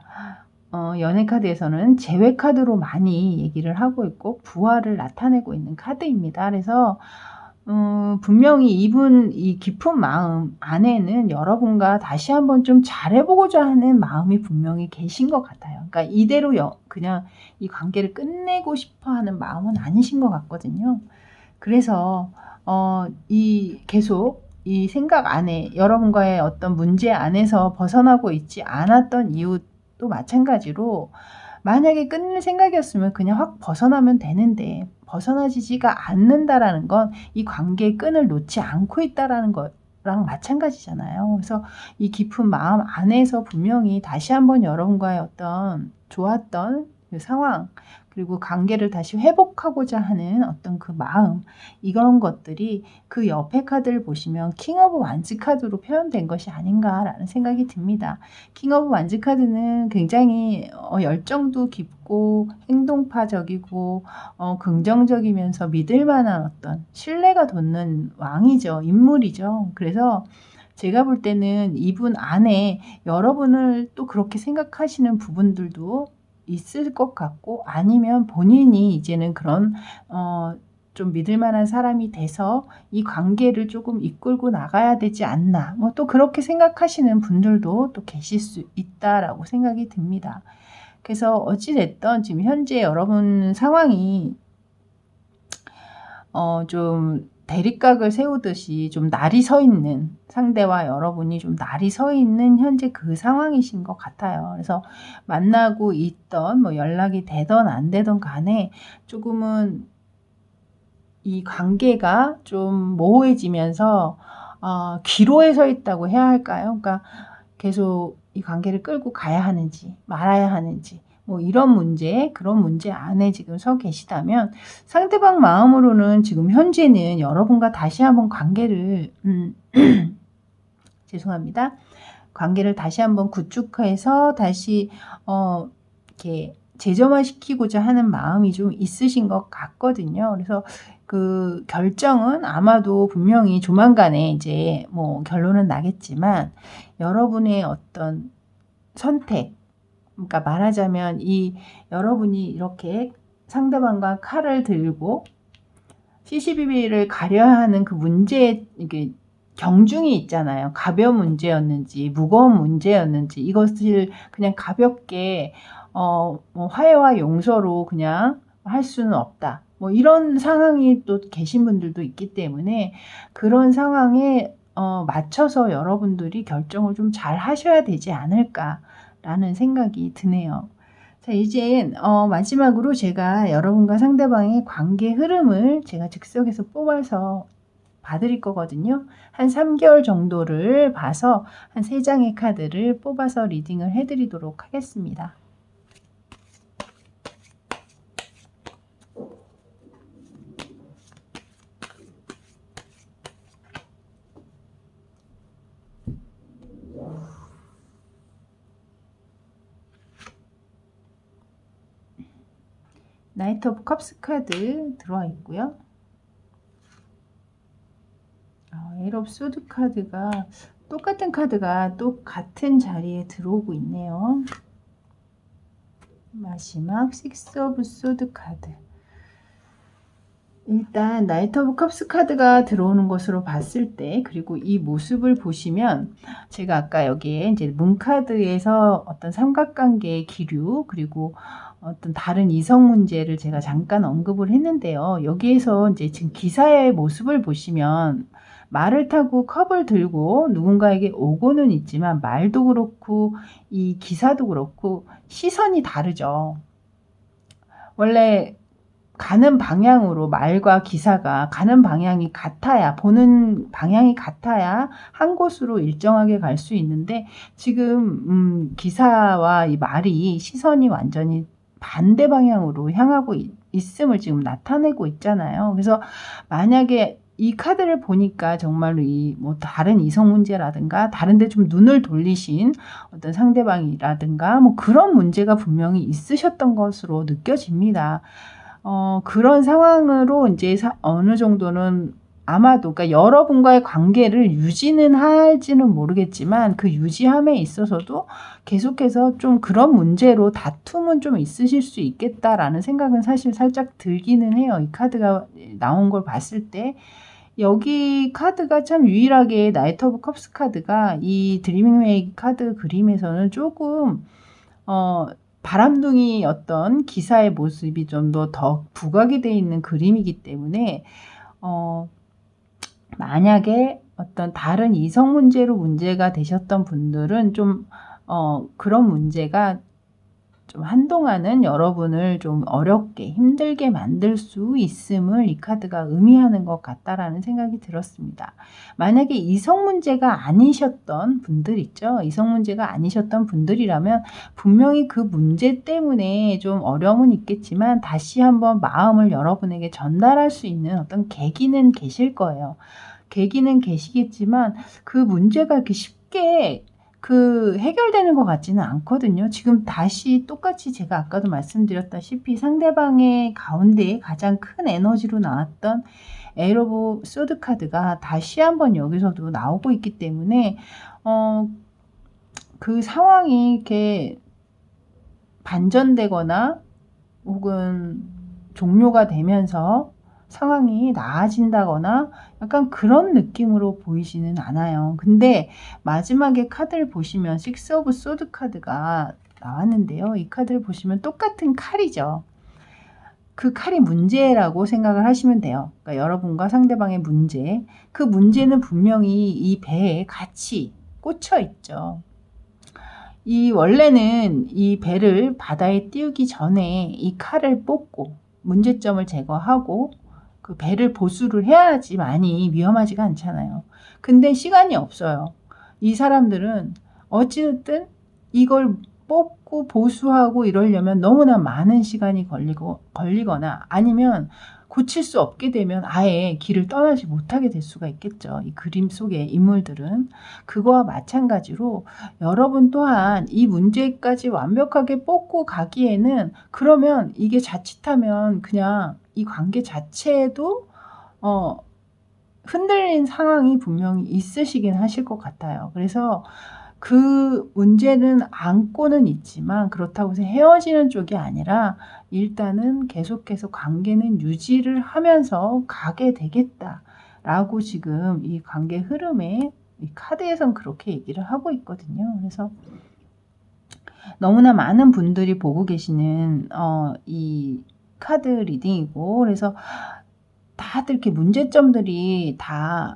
연애 카드에서는 재회 카드로 많이 얘기를 하고 있고 부활을 나타내고 있는 카드입니다. 그래서 분명히 이분 이 깊은 마음 안에는 여러분과 다시 한번 좀 잘해보고자 하는 마음이 분명히 계신 것 같아요. 그러니까 이대로 그냥 이 관계를 끝내고 싶어 하는 마음은 아니신 것 같거든요. 그래서 계속 이 생각 안에 여러분과의 어떤 문제 안에서 벗어나고 있지 않았던 이유도 마찬가지로 만약에 끊을 생각이었으면 그냥 확 벗어나면 되는데 벗어나지가 않는다라는 건 이 관계의 끈을 놓지 않고 있다라는 거랑 마찬가지잖아요. 그래서 이 깊은 마음 안에서 분명히 다시 한번 여러분과의 어떤 좋았던 그 상황 그리고 관계를 다시 회복하고자 하는 어떤 그 마음 이런 것들이 그 옆에 카드를 보시면 킹 오브 완즈 카드로 표현된 것이 아닌가라는 생각이 듭니다. 킹 오브 완즈 카드는 굉장히 열정도 깊고 행동파적이고 긍정적이면서 믿을 만한 어떤 신뢰가 돋는 왕이죠. 인물이죠. 그래서 제가 볼 때는 이분 안에 여러분을 또 그렇게 생각하시는 부분들도 있을 것 같고 아니면 본인이 이제는 그런 좀 믿을 만한 사람이 돼서 이 관계를 조금 이끌고 나가야 되지 않나. 뭐 또 그렇게 생각하시는 분들도 또 계실 수 있다라고 생각이 듭니다. 그래서 어찌 됐든 지금 현재 여러분 상황이 좀 대립각을 세우듯이 좀 날이 서 있는, 상대와 여러분이 좀 날이 서 있는 현재 그 상황이신 것 같아요. 그래서 만나고 있던 뭐 연락이 되던 안 되던 간에 조금은 이 관계가 좀 모호해지면서 기로에 서 있다고 해야 할까요? 그러니까 계속 이 관계를 끌고 가야 하는지 말아야 하는지 뭐 이런 문제, 그런 문제 안에 지금 서 계시다면 상대방 마음으로는 지금 현재는 여러분과 다시 한번 관계를 죄송합니다. 관계를 다시 한번 구축해서 다시 이렇게 재점화시키고자 하는 마음이 좀 있으신 것 같거든요. 그래서 그 결정은 아마도 분명히 조만간에 이제 뭐 결론은 나겠지만 여러분의 어떤 선택, 그러니까 말하자면 이 여러분이 이렇게 상대방과 칼을 들고 CCTV를 가려야 하는 그 문제에 이게 경중이 있잖아요. 가벼운 문제였는지 무거운 문제였는지 이것을 그냥 가볍게 뭐 화해와 용서로 그냥 할 수는 없다. 뭐 이런 상황이 또 계신 분들도 있기 때문에 그런 상황에 맞춰서 여러분들이 결정을 좀 잘 하셔야 되지 않을까라는 생각이 드네요. 자, 이제 마지막으로 제가 여러분과 상대방의 관계 흐름을 제가 즉석에서 뽑아서 봐드릴 거거든요. 한 3개월 정도를 봐서 한 3장의 카드를 뽑아서 리딩을 해드리도록 하겠습니다. 나이트 오브 컵스 카드 들어와 있고요. 에일 오브 소드 카드가 똑같은 카드가 똑같은 자리에 들어오고 있네요. 마지막 식스 오브 소드 카드. 일단 나이트 오브 컵스 카드가 들어오는 것으로 봤을 때, 그리고 이 모습을 보시면 제가 아까 여기에 이제 문 카드에서 어떤 삼각관계의 기류, 그리고 어떤 다른 이성 문제를 제가 잠깐 언급을 했는데요. 여기에서 이제 지금 기사의 모습을 보시면 말을 타고 컵을 들고 누군가에게 오고는 있지만 말도 그렇고 이 기사도 그렇고 시선이 다르죠. 원래 가는 방향으로 말과 기사가 가는 방향이 같아야, 보는 방향이 같아야 한 곳으로 일정하게 갈 수 있는데 지금 기사와 이 말이 시선이 완전히 반대 방향으로 향하고 있음을 지금 나타내고 있잖아요. 그래서 만약에 이 카드를 보니까 정말로 이 뭐 다른 이성 문제라든가 다른 데 좀 눈을 돌리신 어떤 상대방이라든가 뭐 그런 문제가 분명히 있으셨던 것으로 느껴집니다. 그런 상황으로 이제 어느 정도는 아마도, 그러니까 여러분과의 관계를 유지는 할지는 모르겠지만 그 유지함에 있어서도 계속해서 좀 그런 문제로 다툼은 좀 있으실 수 있겠다라는 생각은 사실 살짝 들기는 해요. 이 카드가 나온 걸 봤을 때. 여기 카드가 참 유일하게 나이트 오브 컵스 카드가 이 드리밍 메이크 카드 그림에서는 조금 바람둥이 어떤 기사의 모습이 좀 더 부각이 되어 있는 그림이기 때문에 만약에 어떤 다른 이성 문제로 문제가 되셨던 분들은 좀 그런 문제가 좀 한동안은 여러분을 좀 어렵게 힘들게 만들 수 있음을 이 카드가 의미하는 것 같다라는 생각이 들었습니다. 만약에 이성 문제가 아니셨던 분들 있죠. 이성 문제가 아니셨던 분들이라면 분명히 그 문제 때문에 좀 어려움은 있겠지만 다시 한번 마음을 여러분에게 전달할 수 있는 어떤 계기는 계실 거예요. 계기는 계시겠지만 그 문제가 이렇게 쉽게 해결되는 것 같지는 않거든요. 지금 다시 똑같이 제가 아까도 말씀드렸다시피 상대방의 가운데에 가장 큰 에너지로 나왔던 에일 오브 소드 카드가 다시 한번 여기서도 나오고 있기 때문에 그 상황이 이렇게 반전되거나 혹은 종료가 되면서 상황이 나아진다거나 약간 그런 느낌으로 보이지는 않아요. 근데 마지막에 카드를 보시면 식스 오브 소드 카드가 나왔는데요. 이 카드를 보시면 똑같은 칼이죠. 그 칼이 문제라고 생각을 하시면 돼요. 그러니까 여러분과 상대방의 문제. 그 문제는 분명히 이 배에 같이 꽂혀 있죠. 이 원래는 이 배를 바다에 띄우기 전에 이 칼을 뽑고 문제점을 제거하고 그 배를 보수를 해야지만이 위험하지가 않잖아요. 근데 시간이 없어요. 이 사람들은 어찌됐든 이걸 뽑고 보수하고 이러려면 너무나 많은 시간이 걸리거나 아니면 고칠 수 없게 되면 아예 길을 떠나지 못하게 될 수가 있겠죠. 이 그림 속의 인물들은. 그거와 마찬가지로 여러분 또한 이 문제까지 완벽하게 뽑고 가기에는 그러면 이게 자칫하면 그냥 이 관계 자체에도 흔들린 상황이 분명히 있으시긴 하실 것 같아요. 그래서 그 문제는 안고는 있지만 그렇다고 해서 헤어지는 쪽이 아니라 일단은 계속해서 관계는 유지를 하면서 가게 되겠다라고 지금 이 관계 흐름에 이 카드에선 그렇게 얘기를 하고 있거든요. 그래서 너무나 많은 분들이 보고 계시는 이 카드 리딩이고 그래서 다들 이렇게 문제점들이 다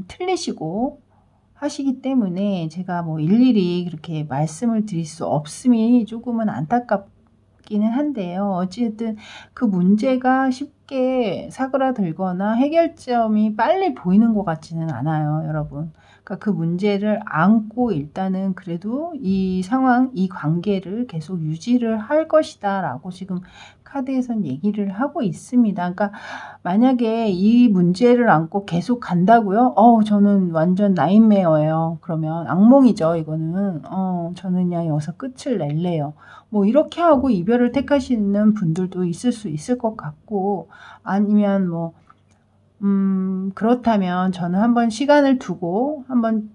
틀리시고 하시기 때문에 제가 뭐 일일이 그렇게 말씀을 드릴 수 없음이 조금은 안타깝기는 한데요. 어쨌든 그 문제가 쉽게 사그라들거나 해결점이 빨리 보이는 것 같지는 않아요, 여러분. 그러니까 그 문제를 안고 일단은 그래도 이 상황, 이 관계를 계속 유지를 할 것이다 라고 지금 카드에선 얘기를 하고 있습니다. 그러니까 만약에 이 문제를 안고 계속 간다고요? 저는 완전 나인메어예요. 그러면 악몽이죠, 이거는. 저는 그냥 여기서 끝을 낼래요. 뭐 이렇게 하고 이별을 택하시는 분들도 있을 수 있을 것 같고 아니면 뭐 그렇다면 저는 한번 시간을 두고 한번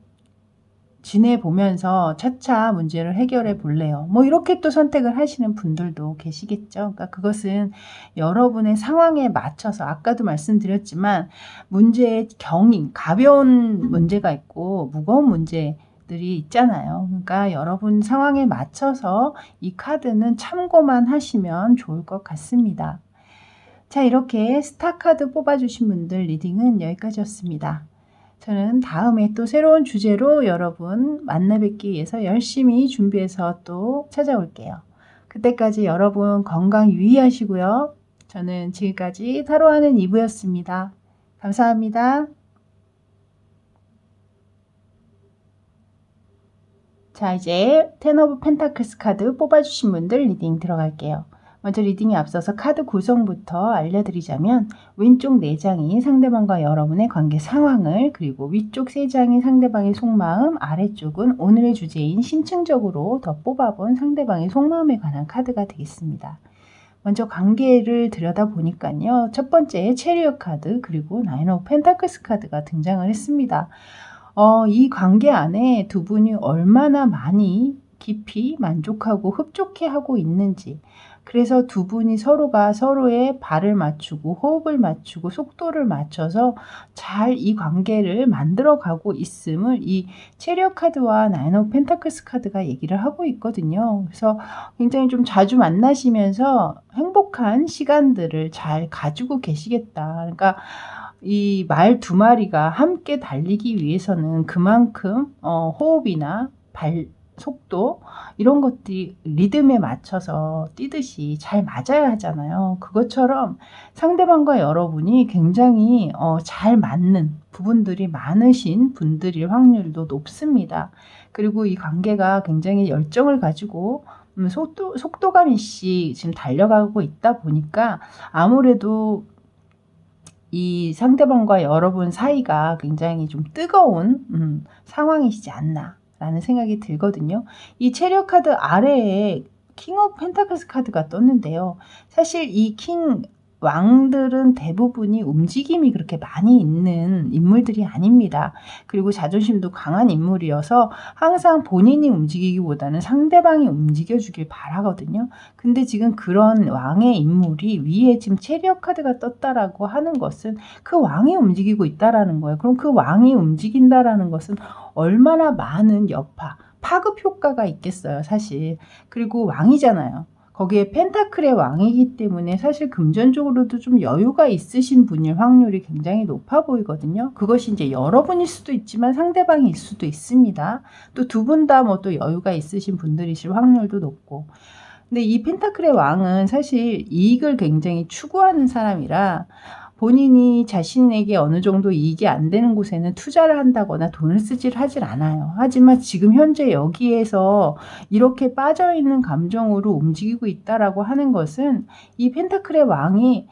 지내보면서 차차 문제를 해결해 볼래요. 뭐 이렇게 또 선택을 하시는 분들도 계시겠죠. 그러니까 그것은 여러분의 상황에 맞춰서 아까도 말씀드렸지만 문제의 경임, 가벼운 문제가 있고 무거운 문제들이 있잖아요. 그러니까 여러분 상황에 맞춰서 이 카드는 참고만 하시면 좋을 것 같습니다. 자, 이렇게 스타 카드 뽑아주신 분들 리딩은 여기까지였습니다. 저는 다음에 또 새로운 주제로 여러분 만나 뵙기 위해서 열심히 준비해서 또 찾아올게요. 그때까지 여러분 건강 유의하시고요. 저는 지금까지 타로하는 이브였습니다. 감사합니다. 자, 이제 텐 오브 펜타클스 카드 뽑아주신 분들 리딩 들어갈게요. 먼저 리딩에 앞서서 카드 구성부터 알려드리자면 왼쪽 4장이 상대방과 여러분의 관계 상황을 그리고 위쪽 3장이 상대방의 속마음 아래쪽은 오늘의 주제인 심층적으로 더 뽑아본 상대방의 속마음에 관한 카드가 되겠습니다. 먼저 관계를 들여다보니까요. 첫 번째 체리엇 카드 그리고 나인 오브 펜타클스 카드가 등장을 했습니다. 이 관계 안에 두 분이 얼마나 많이 깊이 만족하고 흡족해하고 있는지 그래서 두 분이 서로가 서로의 발을 맞추고 호흡을 맞추고 속도를 맞춰서 잘 이 관계를 만들어가고 있음을 이 체리엇 카드와 나인 오브 펜타클스 카드가 얘기를 하고 있거든요. 그래서 굉장히 좀 자주 만나시면서 행복한 시간들을 잘 가지고 계시겠다. 그러니까 이 말 두 마리가 함께 달리기 위해서는 그만큼 호흡이나 발 속도 이런 것들이 리듬에 맞춰서 뛰듯이 잘 맞아야 하잖아요. 그것처럼 상대방과 여러분이 굉장히 잘 맞는 부분들이 많으신 분들일 확률도 높습니다. 그리고 이 관계가 굉장히 열정을 가지고 속도감 있이 지금 달려가고 있다 보니까 아무래도 이 상대방과 여러분 사이가 굉장히 좀 뜨거운 상황이시지 않나 라는 생각이 들거든요. 이 체리엇 카드 아래에 킹 오브 펜타클스 카드가 떴는데요. 사실 이 킹 왕들은 대부분이 움직임이 그렇게 많이 있는 인물들이 아닙니다. 그리고 자존심도 강한 인물이어서 항상 본인이 움직이기보다는 상대방이 움직여주길 바라거든요. 근데 지금 그런 왕의 인물이 위에 지금 체리엇 카드가 떴다라고 하는 것은 그 왕이 움직이고 있다라는 거예요. 그럼 그 왕이 움직인다라는 것은 얼마나 많은 여파, 파급 효과가 있겠어요, 사실. 그리고 왕이잖아요. 거기에 펜타클의 왕이기 때문에 사실 금전적으로도 좀 여유가 있으신 분일 확률이 굉장히 높아 보이거든요. 그것이 이제 여러분일 수도 있지만 상대방일 수도 있습니다. 또 두 분 다 뭐 또 여유가 있으신 분들이실 확률도 높고. 근데 이 펜타클의 왕은 사실 이익을 굉장히 추구하는 사람이라 본인이 자신에게 어느 정도 이익이 안 되는 곳에는 투자를 한다거나 돈을 쓰질 하질 않아요. 하지만 지금 현재 여기에서 이렇게 빠져있는 감정으로 움직이고 있다라고 하는 것은 이 펜타클의 왕이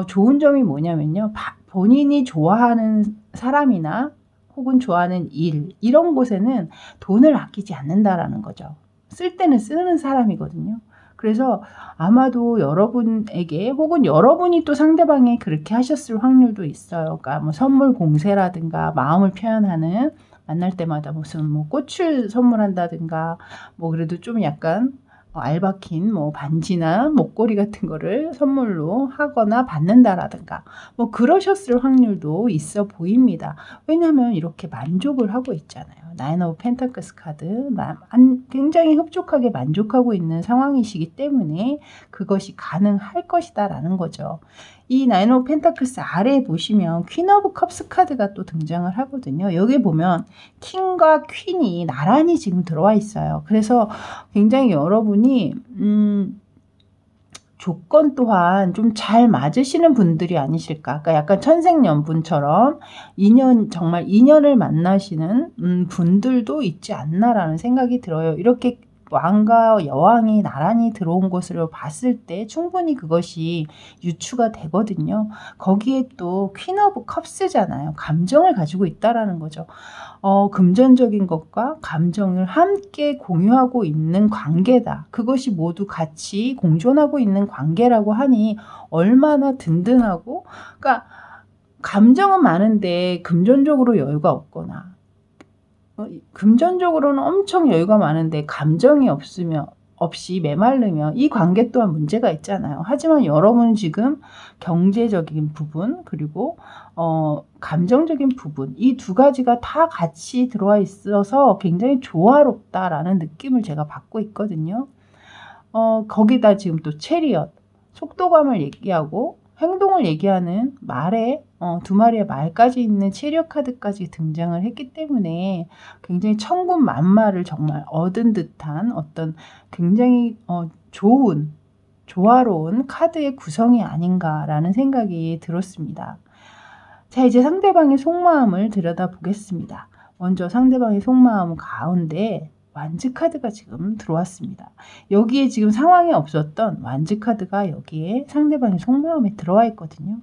좋은 점이 뭐냐면요. 본인이 좋아하는 사람이나 혹은 좋아하는 일, 이런 곳에는 돈을 아끼지 않는다라는 거죠. 쓸 때는 쓰는 사람이거든요. 그래서 아마도 여러분에게 혹은 여러분이 또 상대방에 그렇게 하셨을 확률도 있어요. 그러니까 뭐 선물 공세라든가 마음을 표현하는, 만날 때마다 무슨 뭐 꽃을 선물한다든가 뭐 그래도 좀 약간 알박힌 뭐 반지나 목걸이 같은 거를 선물로 하거나 받는다라든가 뭐 그러셨을 확률도 있어 보입니다. 왜냐하면 이렇게 만족을 하고 있잖아요. 나인 오브 펜타클스 카드 굉장히 흡족하게 만족하고 있는 상황이시기 때문에 그것이 가능할 것이다 라는 거죠. 이 나인 오브 펜타클스 아래에 보시면 퀸 오브 컵스 카드가 또 등장을 하거든요. 여기 보면 킹과 퀸이 나란히 지금 들어와 있어요. 그래서 굉장히 여러분이 조건 또한 좀 잘 맞으시는 분들이 아니실까. 그러니까 약간 천생연분처럼 정말 인연을 만나시는 분들도 있지 않나라는 생각이 들어요. 이렇게 왕과 여왕이 나란히 들어온 것으로 봤을 때 충분히 그것이 유추가 되거든요. 거기에 또 퀸 오브 컵스잖아요. 감정을 가지고 있다라는 거죠. 금전적인 것과 감정을 함께 공유하고 있는 관계다. 그것이 모두 같이 공존하고 있는 관계라고 하니 얼마나 든든하고, 그러니까 감정은 많은데 금전적으로 여유가 없거나, 금전적으로는 엄청 여유가 많은데 감정이 없이 메마르면 이 관계 또한 문제가 있잖아요. 하지만 여러분은 지금 경제적인 부분 그리고 감정적인 부분, 이 두 가지가 다 같이 들어와 있어서 굉장히 조화롭다라는 느낌을 제가 받고 있거든요. 거기다 지금 또 체리엇, 속도감을 얘기하고 행동을 얘기하는 말에 두 마리의 말까지 있는 체리엇 카드까지 등장을 했기 때문에 굉장히 천군만마를 정말 얻은 듯한 어떤 굉장히 좋은, 조화로운 카드의 구성이 아닌가라는 생각이 들었습니다. 자, 이제 상대방의 속마음을 들여다보겠습니다. 먼저 상대방의 속마음 가운데 완즈 카드가 지금 들어왔습니다. 여기에 지금 상황이 없었던 완즈 카드가 여기에 상대방의 속마음에 들어와 있거든요.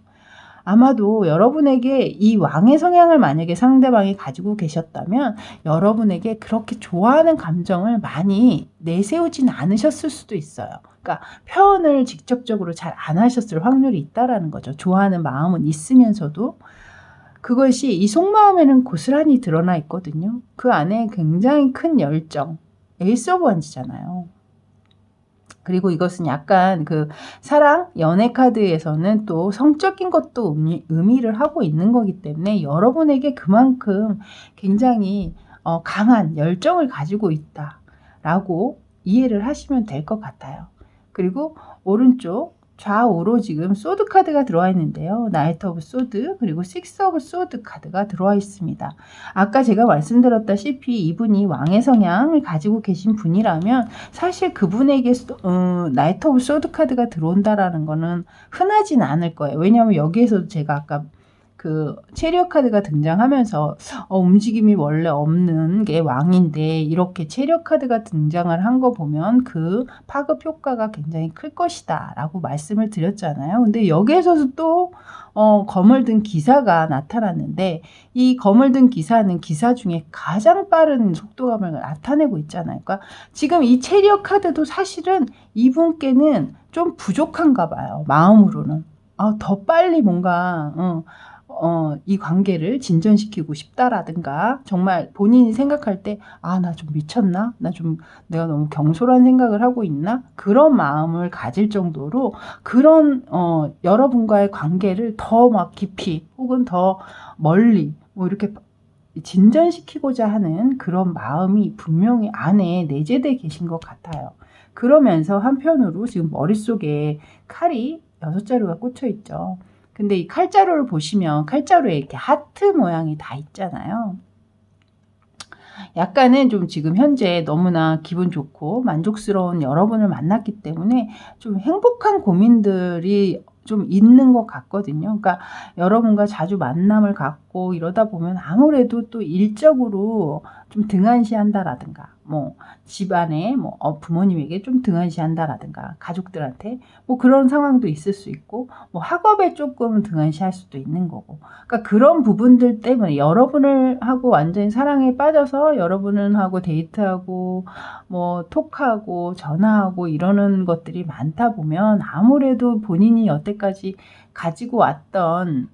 아마도 여러분에게 이 왕의 성향을 만약에 상대방이 가지고 계셨다면 여러분에게 그렇게 좋아하는 감정을 많이 내세우진 않으셨을 수도 있어요. 그러니까 표현을 직접적으로 잘 안 하셨을 확률이 있다라는 거죠. 좋아하는 마음은 있으면서도 그것이 이 속마음에는 고스란히 드러나 있거든요. 그 안에 굉장히 큰 열정, 에이스 오브 원즈잖아요. 그리고 이것은 약간 그 사랑, 연애 카드에서는 또 성적인 것도 의미를 하고 있는 거기 때문에 여러분에게 그만큼 굉장히 강한 열정을 가지고 있다라고 이해를 하시면 될 것 같아요. 그리고 오른쪽 좌우로 지금 소드 카드가 들어와 있는데요. 나이트 오브 소드 그리고 식스 오브 소드 카드가 들어와 있습니다. 아까 제가 말씀드렸다시피 이분이 왕의 성향을 가지고 계신 분이라면 사실 그분에게 나이트 오브 소드 카드가 들어온다라는 거는 흔하진 않을 거예요. 왜냐하면 여기에서도 제가 아까 그 체리엇 카드가 등장하면서 움직임이 원래 없는 게 왕인데 이렇게 체리엇 카드가 등장을 한 거 보면 그 파급 효과가 굉장히 클 것이다 라고 말씀을 드렸잖아요. 근데 여기에서도 또 검을 든 기사가 나타났는데 이 검을 든 기사는 기사 중에 가장 빠른 속도감을 나타내고 있잖아요. 그러니까 지금 이 체리엇 카드도 사실은 이분께는 좀 부족한가 봐요. 마음으로는. 더 빨리 뭔가 이 관계를 진전시키고 싶다라든가 정말 본인이 생각할 때 나 좀 미쳤나? 내가 너무 경솔한 생각을 하고 있나? 그런 마음을 가질 정도로 그런 여러분과의 관계를 더 막 깊이 혹은 더 멀리 뭐 이렇게 진전시키고자 하는 그런 마음이 분명히 안에 내재되어 계신 것 같아요. 그러면서 한편으로 지금 머릿속에 칼이 6자루가 꽂혀 있죠. 근데 이 칼자루를 보시면 칼자루에 이렇게 하트 모양이 다 있잖아요. 약간은 좀 지금 현재 너무나 기분 좋고 만족스러운 여러분을 만났기 때문에 좀 행복한 고민들이 좀 있는 것 같거든요. 그러니까 여러분과 자주 만남을 갖고 이러다 보면 아무래도 또 일적으로 좀 등한시한다라든가 뭐 집안에 뭐 부모님에게 좀 등한시한다라든가 가족들한테 뭐 그런 상황도 있을 수 있고 뭐 학업에 조금 등한시할 수도 있는 거고 그러니까 그런 부분들 때문에 여러분을 하고 완전히 사랑에 빠져서 여러분을 하고 데이트하고 뭐 톡하고 전화하고 이러는 것들이 많다 보면 아무래도 본인이 여태까지 가지고 왔던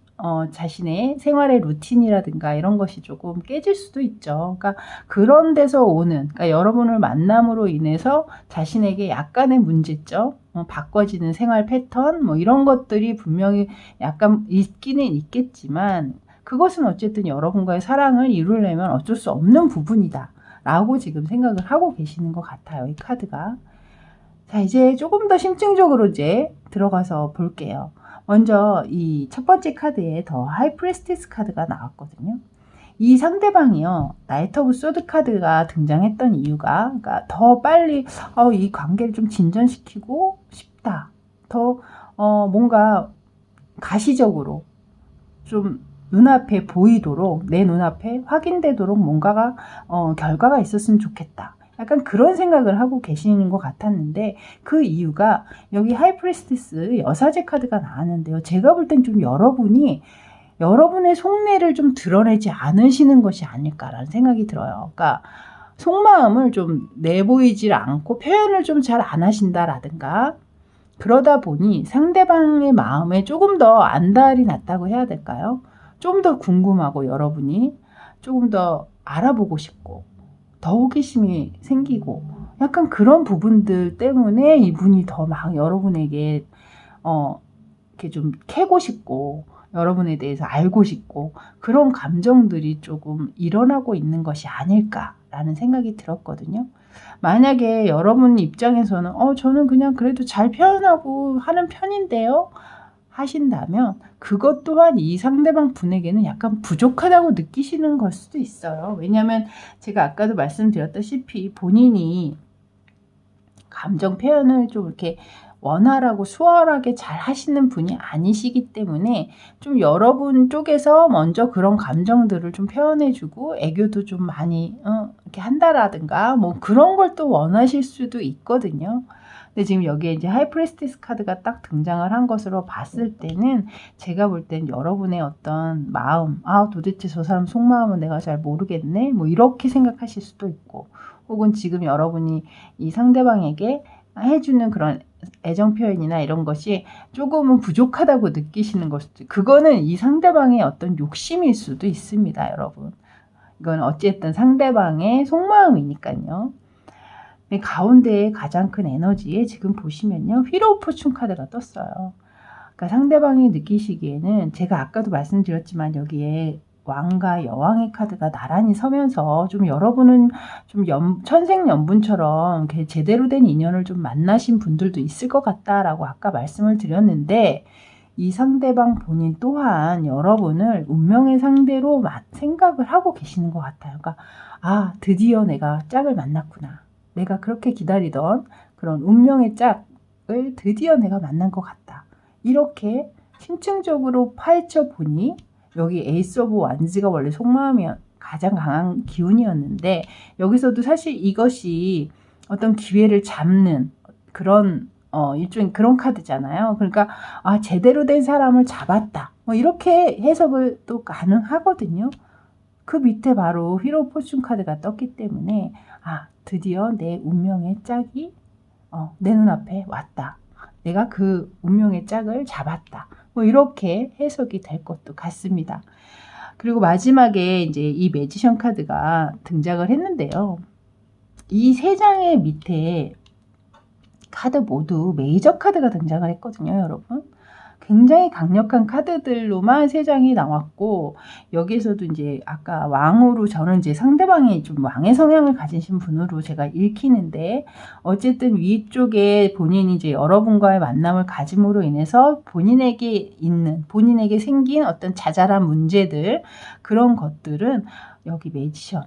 자신의 생활의 루틴이라든가 이런 것이 조금 깨질 수도 있죠. 그러니까 그런 데서 오는 그러니까 여러분을 만남으로 인해서 자신에게 약간의 문제점 바꿔지는 생활 패턴 뭐 이런 것들이 분명히 약간 있기는 있겠지만 그것은 어쨌든 여러분과의 사랑을 이루려면 어쩔 수 없는 부분이다 라고 지금 생각을 하고 계시는 것 같아요. 이 카드가. 자, 이제 조금 더 심층적으로 이제 들어가서 볼게요. 먼저 이 첫 번째 카드에 더 하이 프리스티스 카드가 나왔거든요. 이 상대방이요, 나이트 오브 소드 카드가 등장했던 이유가, 그러니까 더 빨리 이 관계를 좀 진전시키고 싶다. 더 뭔가 가시적으로 좀 눈앞에 보이도록 내 눈앞에 확인되도록 뭔가가 결과가 있었으면 좋겠다. 약간 그런 생각을 하고 계시는 것 같았는데 그 이유가 여기 하이프리스티스 여사제 카드가 나왔는데요. 제가 볼 땐 좀 여러분의 속내를 좀 드러내지 않으시는 것이 아닐까라는 생각이 들어요. 그러니까 속마음을 좀 내보이질 않고 표현을 좀 잘 안 하신다라든가 그러다 보니 상대방의 마음에 조금 더 안달이 났다고 해야 될까요? 좀 더 궁금하고 여러분이 조금 더 알아보고 싶고 더 호기심이 생기고 약간 그런 부분들 때문에 이분이 더 막 여러분에게 이렇게 좀 캐고 싶고 여러분에 대해서 알고 싶고 그런 감정들이 조금 일어나고 있는 것이 아닐까라는 생각이 들었거든요. 만약에 여러분 입장에서는 저는 그냥 그래도 잘 표현하고 하는 편인데요 하신다면 그것 또한 이 상대방 분에게는 약간 부족하다고 느끼시는 걸 수도 있어요. 왜냐하면 제가 아까도 말씀드렸다시피 본인이 감정 표현을 좀 이렇게 원활하고 수월하게 잘 하시는 분이 아니시기 때문에 좀 여러분 쪽에서 먼저 그런 감정들을 좀 표현해주고 애교도 좀 많이 이렇게 한다라든가 뭐 그런 걸 또 원하실 수도 있거든요. 근데 지금 여기에 이제 하이프리스티스 카드가 딱 등장을 한 것으로 봤을 때는 제가 볼 땐 여러분의 어떤 마음, 도대체 저 사람 속마음은 내가 잘 모르겠네 뭐 이렇게 생각하실 수도 있고 혹은 지금 여러분이 이 상대방에게 해주는 그런 애정 표현이나 이런 것이 조금은 부족하다고 느끼시는 것도 그거는 이 상대방의 어떤 욕심일 수도 있습니다, 여러분. 이건 어쨌든 상대방의 속마음이니까요. 가운데에 가장 큰 에너지에 지금 보시면요. 휠 오브 포춘 카드가 떴어요. 그러니까 상대방이 느끼시기에는 제가 아까도 말씀드렸지만 여기에 왕과 여왕의 카드가 나란히 서면서 좀 여러분은 좀 천생연분처럼 제대로 된 인연을 좀 만나신 분들도 있을 것 같다라고 아까 말씀을 드렸는데 이 상대방 본인 또한 여러분을 운명의 상대로 생각을 하고 계시는 것 같아요. 그러니까 드디어 내가 짝을 만났구나. 내가 그렇게 기다리던 그런 운명의 짝을 드디어 내가 만난 것 같다. 이렇게 심층적으로 파헤쳐 보니 여기 에이스 오브 완즈가 원래 속마음이 가장 강한 기운이었는데 여기서도 사실 이것이 어떤 기회를 잡는 그런 일종의 그런 카드잖아요. 그러니까 제대로 된 사람을 잡았다. 뭐 이렇게 해석을 또 가능하거든요. 그 밑에 바로 휠 오브 포춘 카드가 떴기 때문에 드디어 내 운명의 짝이 내 눈앞에 왔다. 내가 그 운명의 짝을 잡았다. 뭐 이렇게 해석이 될 것도 같습니다. 그리고 마지막에 이제 이 매지션 카드가 등장을 했는데요. 이 세 장의 밑에 카드 모두 메이저 카드가 등장을 했거든요, 여러분. 굉장히 강력한 카드들로만 세 장이 나왔고, 여기에서도 이제 아까 왕으로, 저는 이제 상대방이 좀 왕의 성향을 가지신 분으로 제가 읽히는데, 어쨌든 위쪽에 본인이 이제 여러분과의 만남을 가짐으로 인해서 본인에게 생긴 어떤 자잘한 문제들, 그런 것들은 여기 매지션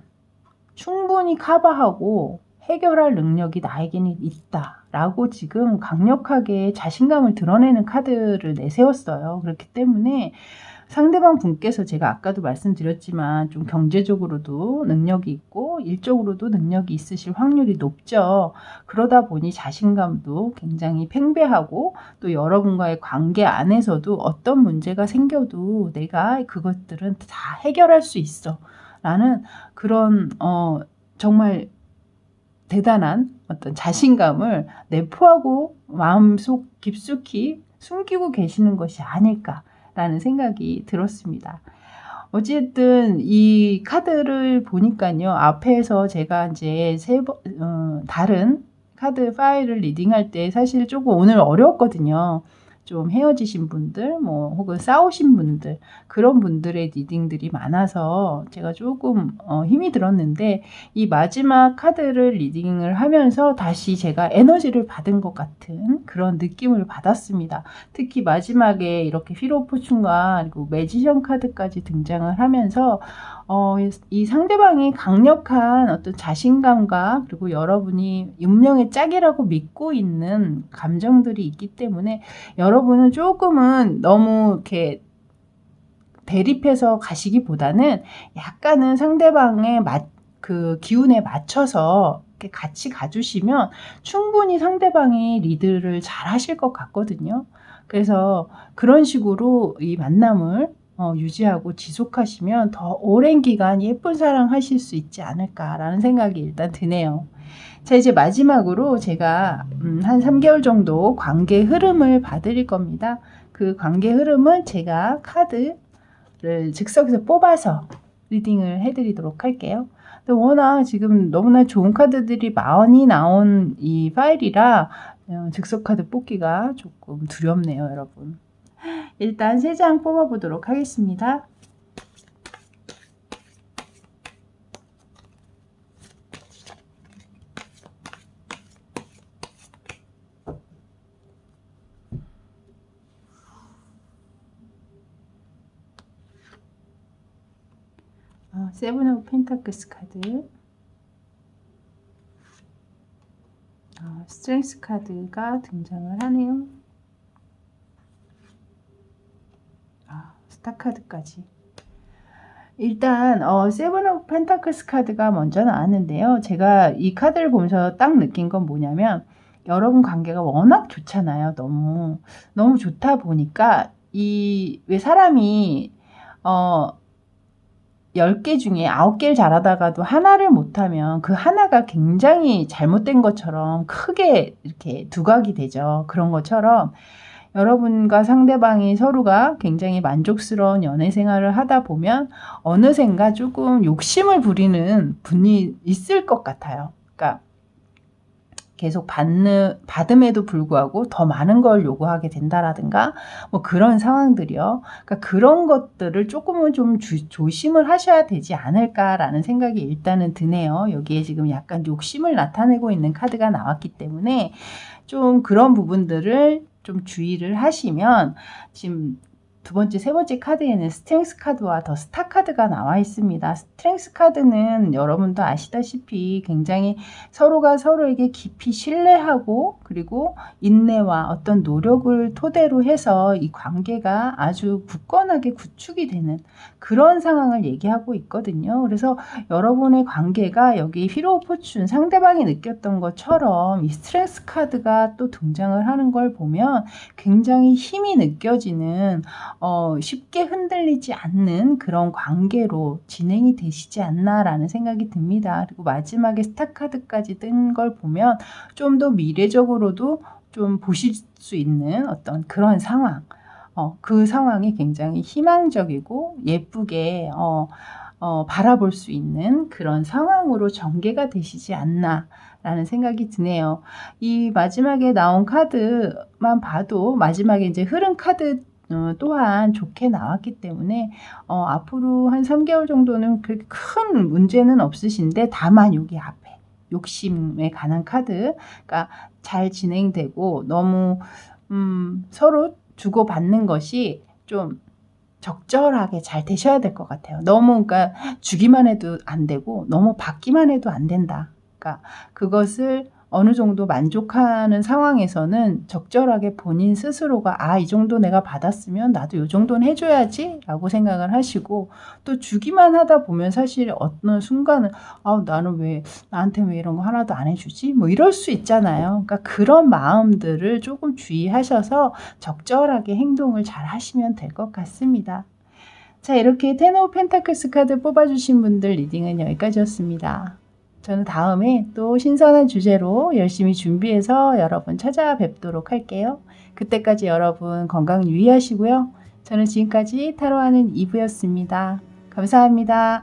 충분히 커버하고 해결할 능력이 나에게는 있다라고 지금 강력하게 자신감을 드러내는 카드를 내세웠어요. 그렇기 때문에 상대방 분께서 제가 아까도 말씀드렸지만 좀 경제적으로도 능력이 있고 일적으로도 능력이 있으실 확률이 높죠. 그러다 보니 자신감도 굉장히 팽배하고, 또 여러분과의 관계 안에서도 어떤 문제가 생겨도 내가 그것들은 다 해결할 수 있어 라는 그런 정말 대단한 어떤 자신감을 내포하고 마음속 깊숙이 숨기고 계시는 것이 아닐까라는 생각이 들었습니다. 어쨌든 이 카드를 보니까요, 앞에서 제가 이제 다른 카드 파일을 리딩할 때 사실 조금 오늘 어려웠거든요. 좀 헤어지신 분들, 뭐 혹은 싸우신 분들, 그런 분들의 리딩들이 많아서 제가 조금 힘이 들었는데, 이 마지막 카드를 리딩을 하면서 다시 제가 에너지를 받은 것 같은 그런 느낌을 받았습니다. 특히 마지막에 이렇게 휘로 오브 포춘과 그리고 매지션 카드까지 등장을 하면서 이 상대방이 강력한 어떤 자신감과, 그리고 여러분이 운명의 짝이라고 믿고 있는 감정들이 있기 때문에 여러분은 조금은 너무 이렇게 대립해서 가시기보다는 약간은 상대방의 그 기운에 맞춰서 이렇게 같이 가주시면 충분히 상대방이 리드를 잘 하실 것 같거든요. 그래서 그런 식으로 이 만남을 유지하고 지속하시면 더 오랜 기간 예쁜 사랑 하실 수 있지 않을까라는 생각이 일단 드네요. 자, 이제 마지막으로 제가 한 3개월 정도 관계 흐름을 봐드릴 겁니다. 그 관계 흐름은 제가 카드를 즉석에서 뽑아서 리딩을 해드리도록 할게요. 근데 워낙 지금 너무나 좋은 카드들이 많이 나온 이 파일이라 즉석 카드 뽑기가 조금 두렵네요, 여러분. 일단 3장 뽑아보도록 하겠습니다. 세븐 오브 펜타클스 카드, 스트렝스 카드가 등장을 하네요. 스타 카드까지. 일단 세븐 오브 펜타클스 카드가 먼저 나왔는데요. 제가 이 카드를 보면서 딱 느낀 건 뭐냐면, 여러분 관계가 워낙 좋잖아요. 너무 좋다 보니까 왜 사람이 10개 중에 9개를 잘하다가도 하나를 못하면 그 하나가 굉장히 잘못된 것처럼 크게 이렇게 두각이 되죠. 그런 것처럼 여러분과 상대방이 서로가 굉장히 만족스러운 연애 생활을 하다 보면 어느샌가 조금 욕심을 부리는 분이 있을 것 같아요. 그러니까 계속 받음에도 불구하고 더 많은 걸 요구하게 된다라든가 뭐 그런 상황들이요. 그러니까 그런 것들을 조금은 좀 조심을 하셔야 되지 않을까라는 생각이 일단은 드네요. 여기에 지금 약간 욕심을 나타내고 있는 카드가 나왔기 때문에 좀 그런 부분들을 좀 주의를 하시면, 지금 두 번째, 세 번째 카드에는 스트렝스 카드와 더 스타 카드가 나와 있습니다. 스트렝스 카드는 여러분도 아시다시피 굉장히 서로가 서로에게 깊이 신뢰하고, 그리고 인내와 어떤 노력을 토대로 해서 이 관계가 아주 굳건하게 구축이 되는 그런 상황을 얘기하고 있거든요. 그래서 여러분의 관계가 여기 휘로 오브 포춘, 상대방이 느꼈던 것처럼 이 스트렝스 카드가 또 등장을 하는 걸 보면 굉장히 힘이 느껴지는, 쉽게 흔들리지 않는 그런 관계로 진행이 되시지 않나라는 생각이 듭니다. 그리고 마지막에 스타 카드까지 뜬 걸 보면 좀 더 미래적으로도 좀 보실 수 있는 어떤 그런 상황, 그 상황이 굉장히 희망적이고 예쁘게 바라볼 수 있는 그런 상황으로 전개가 되시지 않나라는 생각이 드네요. 이 마지막에 나온 카드만 봐도 마지막에 이제 흐른 카드 또한 좋게 나왔기 때문에 앞으로 한 3개월 정도는 그렇게 큰 문제는 없으신데, 다만 여기 앞에 욕심에 관한 카드가 잘 진행되고 너무 서로 주고받는 것이 좀 적절하게 잘 되셔야 될 것 같아요. 너무 그러니까 주기만 해도 안 되고 너무 받기만 해도 안 된다. 그러니까 그것을 어느 정도 만족하는 상황에서는 적절하게 본인 스스로가 이 정도 내가 받았으면 나도 이 정도는 해줘야지 라고 생각을 하시고, 또 주기만 하다 보면 사실 어느 순간은 나한테 왜 이런 거 하나도 안 해주지? 뭐 이럴 수 있잖아요. 그러니까 그런 마음들을 조금 주의하셔서 적절하게 행동을 잘 하시면 될 것 같습니다. 자, 이렇게 텐 오브 펜타클스 카드 뽑아주신 분들 리딩은 여기까지였습니다. 저는 다음에 또 신선한 주제로 열심히 준비해서 여러분 찾아뵙도록 할게요. 그때까지 여러분 건강 유의하시고요. 저는 지금까지 타로하는 이브였습니다. 감사합니다.